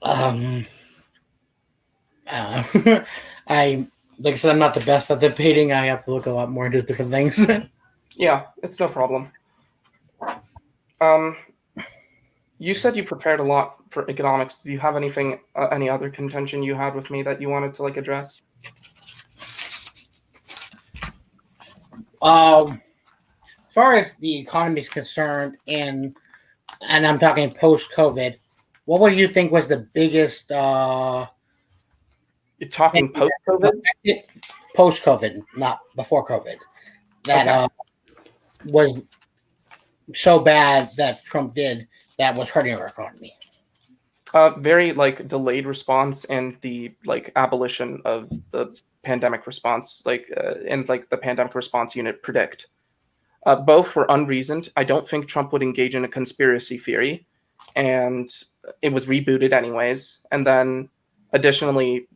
I like I said, I'm not the best at debating. I have to look a lot more into different things. Yeah, it's no problem. You said you prepared a lot for economics. Do you have anything, any other contention you had with me that you wanted to like address? far as the economy is concerned, and I'm talking post-COVID, what would you think was the biggest You're talking post-COVID? post-COVID, not before COVID, that was so bad that Trump did that was hurting our economy? Very delayed response and the abolition of the pandemic response, and the pandemic response unit predict. Both were unreasoned. I don't think Trump would engage in a conspiracy theory, and it was rebooted anyways. And then, additionally,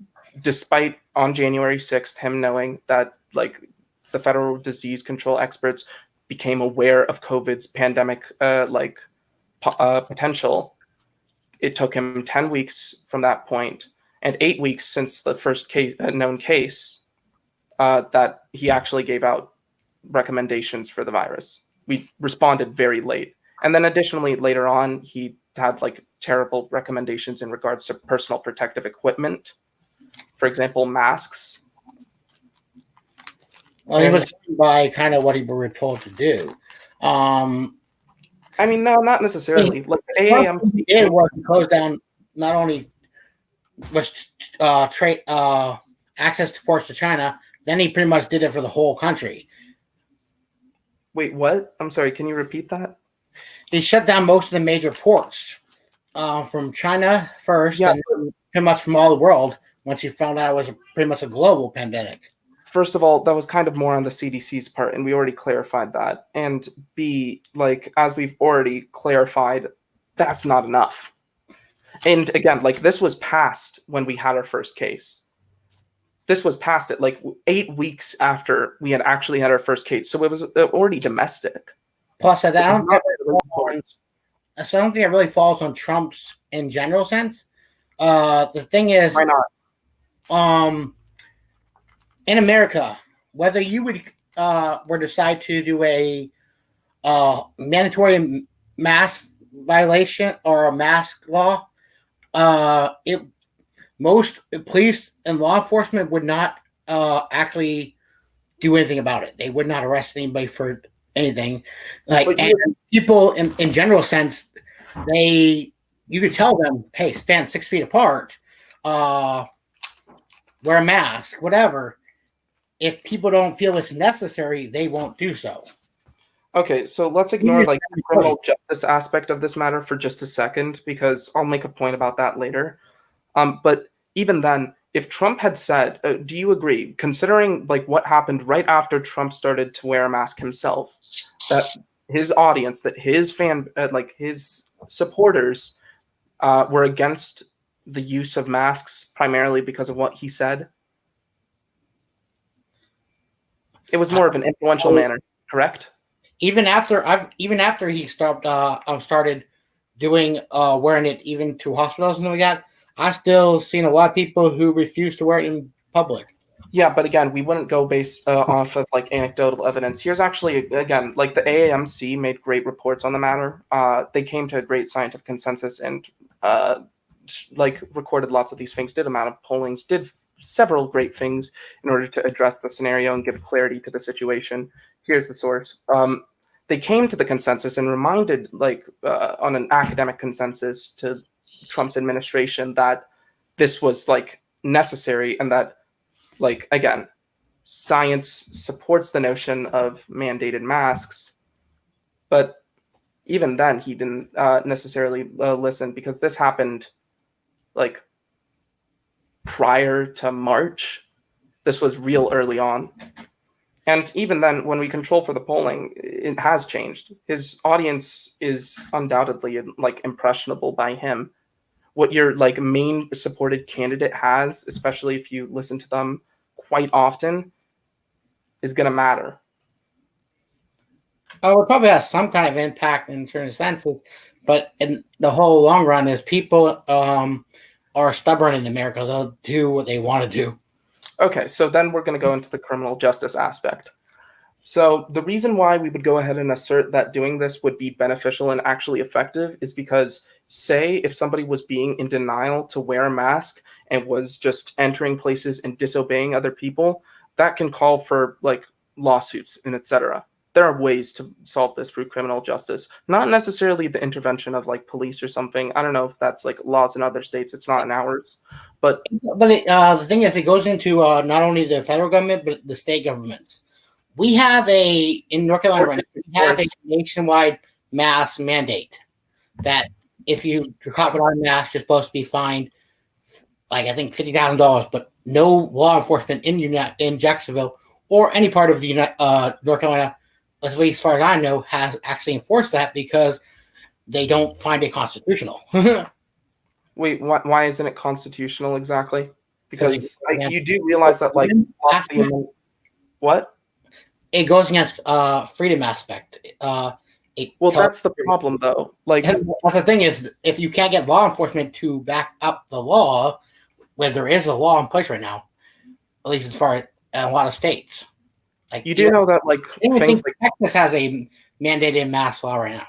despite on January 6th, him knowing that the federal disease control experts became aware of COVID's pandemic potential, it took him 10 weeks from that point and 8 weeks since the first case, known case, that he actually gave out recommendations for the virus. We responded very late. And then additionally, later on, he had terrible recommendations in regards to personal protective equipment. For example, masks. Well, he was by kind of what he were told to do. I mean, no, not necessarily. The AAMC did was to close down not only was trade access to ports to China, then he pretty much did it for the whole country. Wait, what? I'm sorry. Can you repeat that? He shut down most of the major ports from China first, and pretty much from all the world once he found out it was pretty much a global pandemic. First of all, that was kind of more on the CDC's part, and we already clarified that. And B, as we've already clarified, that's not enough. And again, this was passed when we had our first case. This was passed at 8 weeks after we had actually had our first case. So it was already domestic. Plus, I don't think it really falls on Trump's in general sense. The thing is, why not? In America, whether you would were decide to do a mandatory mask violation or a mask law, most police and law enforcement would not actually do anything about it. They would not arrest anybody for anything. And people in general sense, you could tell them, hey, stand 6 feet apart, wear a mask, whatever. If people don't feel it's necessary, they won't do so. Okay, so let's ignore the criminal justice aspect of this matter for just a second, because I'll make a point about that later. But even then, if Trump had said, do you agree, considering what happened right after Trump started to wear a mask himself, that his audience, that his his supporters were against the use of masks primarily because of what he said? It was more of an influential manner, correct? Even after he started doing wearing it even to hospitals and all that, I still seen a lot of people who refuse to wear it in public. Yeah, but again, we wouldn't go based off of anecdotal evidence. Here's actually, again, the AAMC made great reports on the matter. They came to a great scientific consensus and recorded lots of these things, did amount of pollings, did several great things in order to address the scenario and give clarity to the situation. Here's the source. They came to the consensus and reminded, on an academic consensus to Trump's administration, that this was necessary and that, again, science supports the notion of mandated masks. But even then, he didn't necessarily listen, because this happened prior to March. This was real early on. And even then, when we control for the polling, it has changed. His audience is undoubtedly impressionable by him. What your main supported candidate has, especially if you listen to them quite often, is going to matter. It probably has some kind of impact in certain senses, but in the whole long run, is people are stubborn in America. They'll do what they want to do. Okay, so then we're going to go into the criminal justice aspect. So the reason why we would go ahead and assert that doing this would be beneficial and actually effective is because, say, if somebody was being in denial to wear a mask and was just entering places and disobeying other people, that can call for lawsuits and etc. there are ways to solve this through criminal justice, not necessarily the intervention of like police or something. I don't know if that's like laws in other states. It's not in ours, but the thing is, it goes into not only the federal government but the state governments. We have in North Carolina right now, we have a nationwide mask mandate that if you caught without a mask, you're supposed to be fined, like I think $50,000. But no law enforcement in Jacksonville or any part of the North Carolina, at least as far as I know, has actually enforced that because they don't find it constitutional. Wait, why isn't it constitutional exactly? Because you do realize that, like, what? It goes against freedom aspect. That's the problem, though. Like, that's the thing is, if you can't get law enforcement to back up the law, where there is a law in place right now, at least as far as in a lot of states, like you do know that, like, things like Texas has a mandated mask law right now.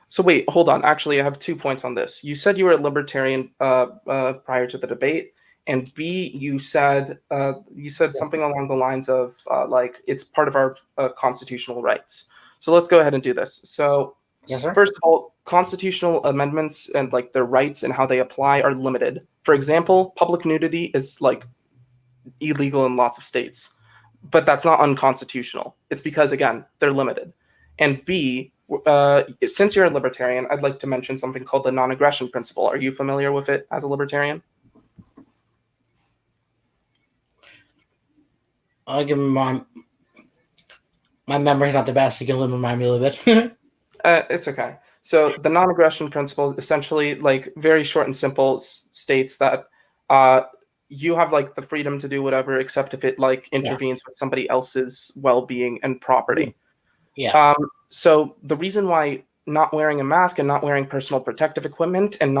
So wait, hold on. Actually, I have 2 points on this. You said you were a libertarian prior to the debate, and B, you said something along the lines of like it's part of our constitutional rights. So let's go ahead and do this. So yes, sir. First of all, constitutional amendments and like their rights and how they apply are limited. For example, public nudity is like illegal in lots of states, but that's not unconstitutional. It's because, again, they're limited. And B, since you're a libertarian, I'd like to mention something called the non-aggression principle. Are you familiar with it as a libertarian? I'll give him my memory's not the best. You can remind me a little bit. It's okay. So the non-aggression principle essentially, like, very short and simple, states that you have like the freedom to do whatever, except if it like intervenes with somebody else's well-being and property. Yeah. So the reason why not wearing a mask and not wearing personal protective equipment and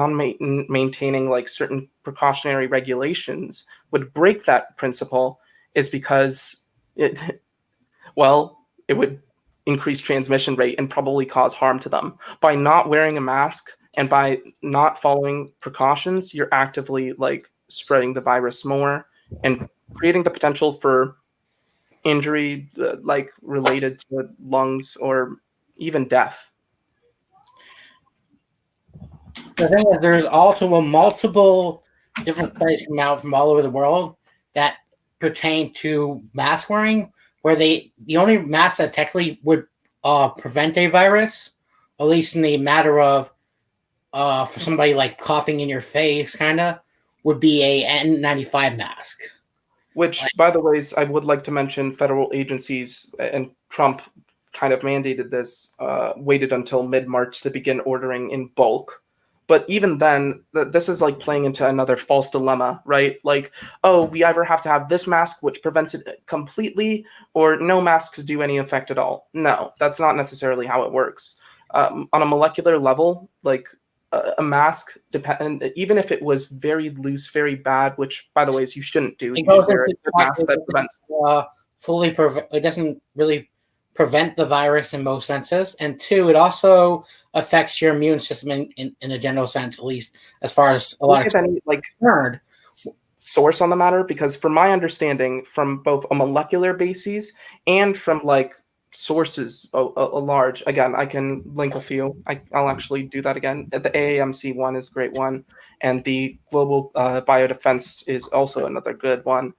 maintaining like certain precautionary regulations would break that principle is because it would increase transmission rate and probably cause harm to them. By not wearing a mask and by not following precautions, you're actively like spreading the virus more and creating the potential for injury like related to lungs or even death. The thing is, there's also multiple different studies come out from all over the world that pertain to mask wearing, where the only mask that technically would prevent a virus, at least in the matter of for somebody like coughing in your face, kind of, would be a N95 mask. Which, by the way, I would like to mention federal agencies, and Trump kind of mandated this, waited until mid-March to begin ordering in bulk. But even then, this is like playing into another false dilemma, right? Like, oh, we either have to have this mask, which prevents it completely, or no masks do any effect at all. No, that's not necessarily how it works. On a molecular level, like a mask, even if it was very loose, very bad, which, by the way, you shouldn't do. You should wear a mask that prevents. It doesn't really prevent the virus in most senses, and two, it also affects your immune system in a general sense, at least as far as a lot of any like source on the matter, because from my understanding, from both a molecular basis and from like sources a large, again, I can link a few. I'll actually do that again. The AAMC one is a great one, and the Global Biodefense is also another good one.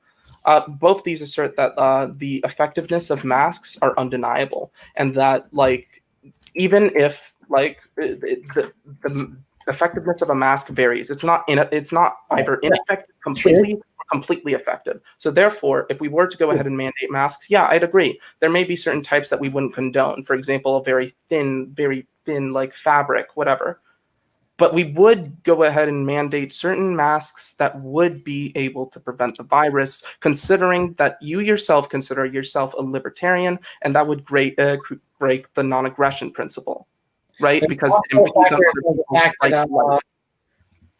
Both these assert that the effectiveness of masks are undeniable, and that like even if like the effectiveness of a mask varies, it's not either ineffective completely or completely effective. So therefore, if we were to go ahead and mandate masks, yeah, I'd agree. There may be certain types that we wouldn't condone. For example, a very thin like fabric, whatever. But we would go ahead and mandate certain masks that would be able to prevent the virus, considering that you yourself consider yourself a libertarian, and that would break the non-aggression principle, right? Because it impedes on other people.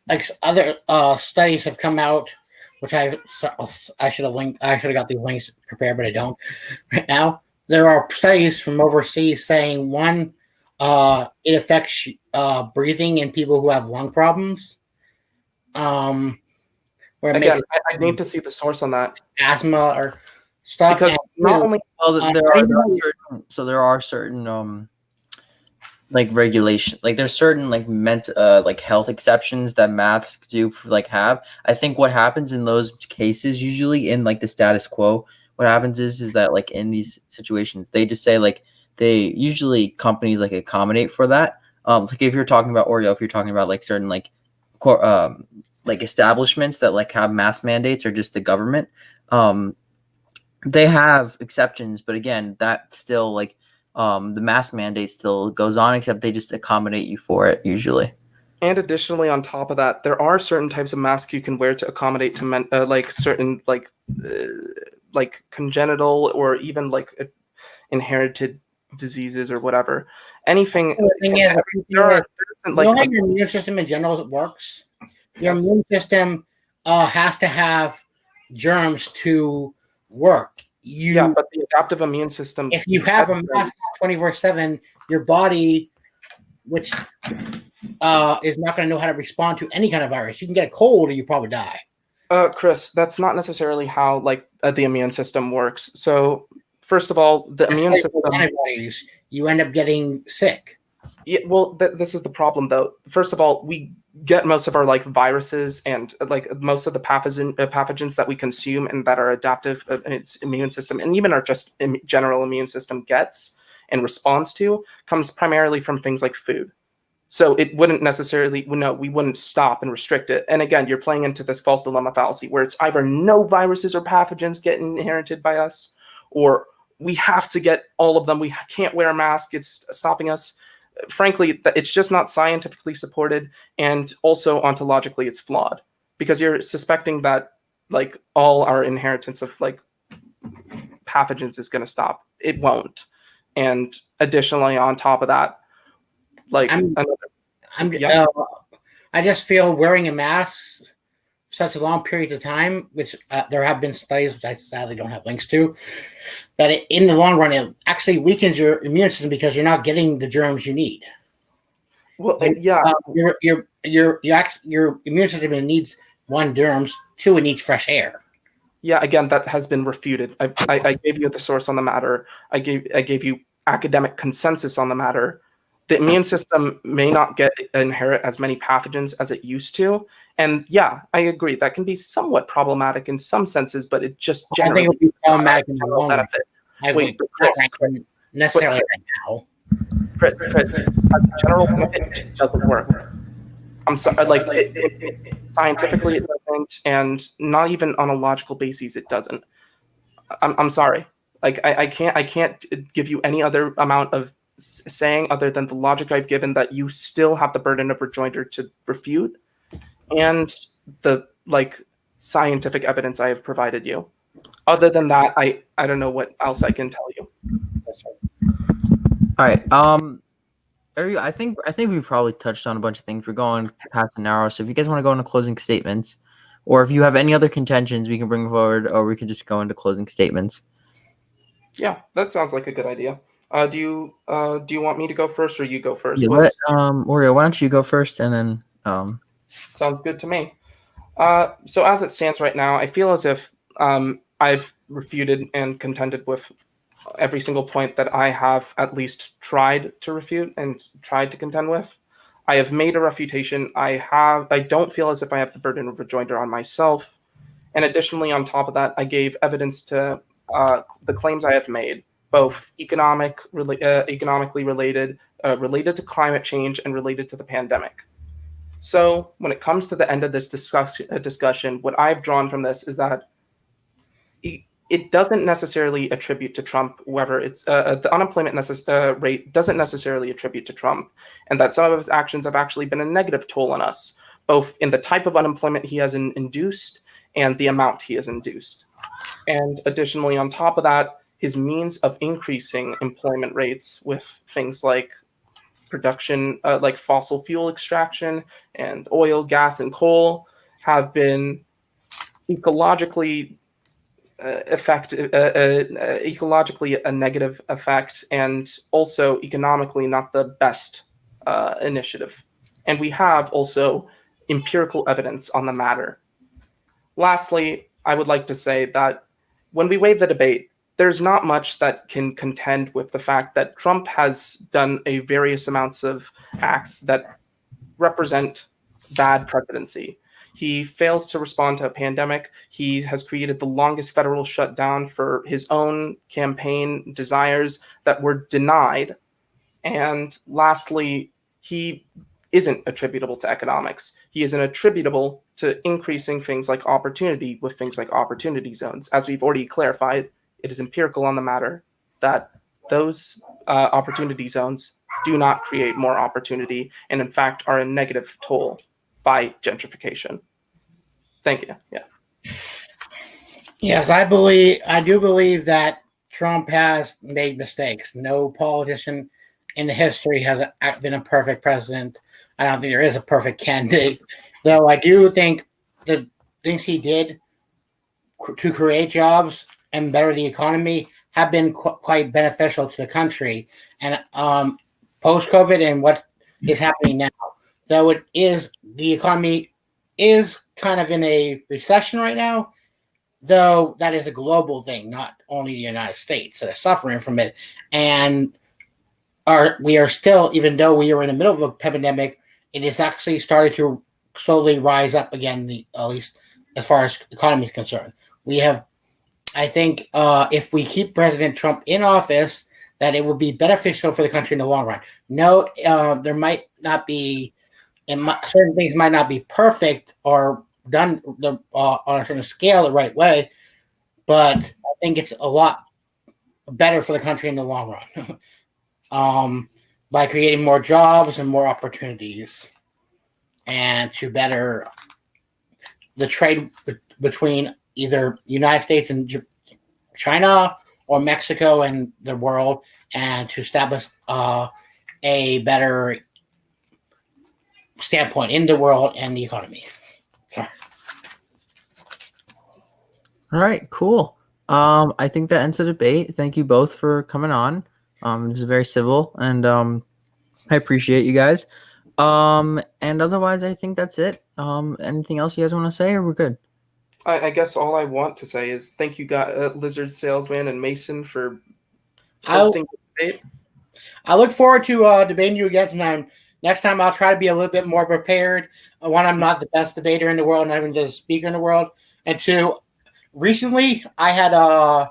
Like other studies have come out, which I should have linked. I should have got these links prepared, but I don't right now. There are studies from overseas saying one, it affects breathing in people who have lung problems. Again, I need to see the source on that. Asthma or stuff. Because not only Well, there are certain like regulation, like there's certain like like health exceptions that masks do like have. I think what happens in those cases, usually in like the status quo, what happens is that like in these situations they just say like they usually companies like accommodate for that. Like if you're talking about Oreo, if you're talking about like certain like establishments that like have mask mandates, or just the government, um they have exceptions, but again, that still like the mask mandate still goes on, except they just accommodate you for it usually. And additionally, on top of that, there are certain types of masks you can wear to accommodate to like certain like congenital or even like inherited diseases or whatever. Anything. The thing is, There isn't you know how like your immune system in general works? Your Yes. immune system has to have germs to work. yeah, but the adaptive immune system. If you have a mask 24/7, your body, which is not going to know how to respond to any kind of virus. You can get a cold or you probably die. Chris, that's not necessarily how like the immune system works. So first of all, the immune Especially system. with antibodies, you end up getting sick. Yeah, well, this is the problem, though. First of all, we get most of our like viruses and like most of the pathogens that we consume and that our adaptive its immune system and even our just general immune system gets and responds to comes primarily from things like food. So it wouldn't necessarily, no, we wouldn't stop and restrict it. And again, you're playing into this false dilemma fallacy where it's either no viruses or pathogens get inherited by us, or we have to get all of them. We can't wear a mask. It's stopping us. Frankly, it's just not scientifically supported, and also ontologically it's flawed, because you're suspecting that like all our inheritance of like pathogens is going to stop. It won't. And additionally, on top of that, like I just feel wearing a mask such a long period of time, which there have been studies, which I sadly don't have links to, that in the long run, it actually weakens your immune system because you're not getting the germs you need. Well, your immune system needs one, germs, two, it needs fresh air. Yeah, again, that has been refuted. I gave you the source on the matter. I gave you academic consensus on the matter. The immune system may not inherit as many pathogens as it used to. And yeah, I agree. That can be somewhat problematic in some senses, but it just generally I think it would be problematic in the long run. Wait, but Chris, necessarily right now. Chris, as a general benefit, it just doesn't work. I'm sorry, like scientifically it doesn't, and not even on a logical basis it doesn't. I'm sorry. Like I can't give you any other amount of saying other than the logic I've given, that you still have the burden of rejoinder to refute, and the like scientific evidence I have provided you. Other than that, I don't know what else I can tell you. All right. I think we probably touched on a bunch of things. We're going past an hour, so if you guys want to go into closing statements, or if you have any other contentions, we can bring forward, or we could just go into closing statements. Yeah, that sounds like a good idea. Do you want me to go first, or you go first? Yeah, Oreo, why don't you go first, and then Sounds good to me. So as it stands right now, I feel as if I've refuted and contended with every single point that I have at least tried to refute and tried to contend with. I have made a refutation. I don't feel as if I have the burden of rejoinder on myself. And additionally, on top of that, I gave evidence to the claims I have made, both economically related, related to climate change, and related to the pandemic. So when it comes to the end of this discussion, what I've drawn from this is that it doesn't necessarily attribute to Trump, whether it's the unemployment rate doesn't necessarily attribute to Trump, and that some of his actions have actually been a negative toll on us, both in the type of unemployment he has induced and the amount he has induced. And additionally, on top of that, his means of increasing employment rates with things like production, like fossil fuel extraction and oil, gas, and coal, have been ecologically ecologically a negative effect, and also economically not the best initiative. And we have also empirical evidence on the matter. Lastly, I would like to say that when we weigh the debate, there's not much that can contend with the fact that Trump has done a various amounts of acts that represent bad presidency. He fails to respond to a pandemic. He has created the longest federal shutdown for his own campaign desires that were denied. And lastly, he isn't attributable to economics. He isn't attributable to increasing things like opportunity with things like opportunity zones. As we've already clarified, it is empirical on the matter that those opportunity zones do not create more opportunity and in fact are a negative toll by gentrification. Thank you. Yeah. Yes, I do believe that Trump has made mistakes. No politician in the history has been a perfect president. I don't think there is a perfect candidate, though I do think the things he did to create jobs and better the economy have been quite beneficial to the country. And post-COVID and what is happening now, though the economy is kind of in a recession right now, though that is a global thing, not only the United States that are suffering from it. And we are still, even though we are in the middle of a pandemic, it has actually started to slowly rise up again, at least as far as the economy is concerned. I think if we keep President Trump in office, that it would be beneficial for the country in the long run. No, there might not be, certain things might not be perfect or done on a certain scale the right way, but I think it's a lot better for the country in the long run. By creating more jobs and more opportunities, and to better the trade between either United States and China or Mexico and the world, and to establish a better standpoint in the world and the economy. Sorry. All right, cool. I think that ends the debate. Thank you both for coming on. This is very civil, and I appreciate you guys. And otherwise, I think that's it. Anything else you guys want to say, or we're good? I guess all I want to say is thank you, Lizard Salesman and Mason, for hosting the debate. I look forward to debating you again sometime. Next time, I'll try to be a little bit more prepared. One, I'm not the best debater in the world, not even the speaker in the world. And two, recently, I had a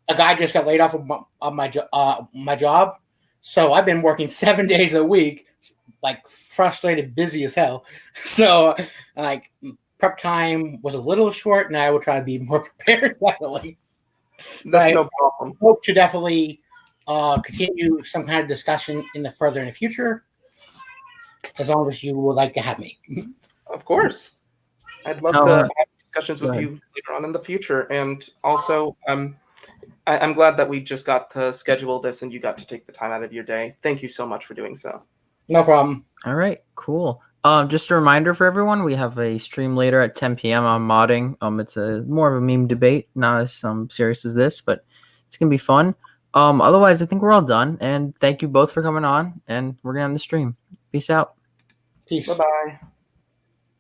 guy just got laid off of my job. So I've been working 7 days a week, like frustrated, busy as hell. So like prep time was a little short, and I will try to be more prepared. Definitely. That's no problem. Hope to definitely continue some kind of discussion in the future, as long as you would like to have me. Of course. I'd love to have discussions with you later on in the future. And also, I'm glad that we just got to schedule this and you got to take the time out of your day. Thank you so much for doing so. No problem. All right, cool. Just a reminder for everyone, we have a stream later at 10 p.m. on modding. It's more of a meme debate, not as serious as this, but it's going to be fun. Otherwise, I think we're all done. And thank you both for coming on, and we're going to end the stream. Peace out. Peace. Bye-bye.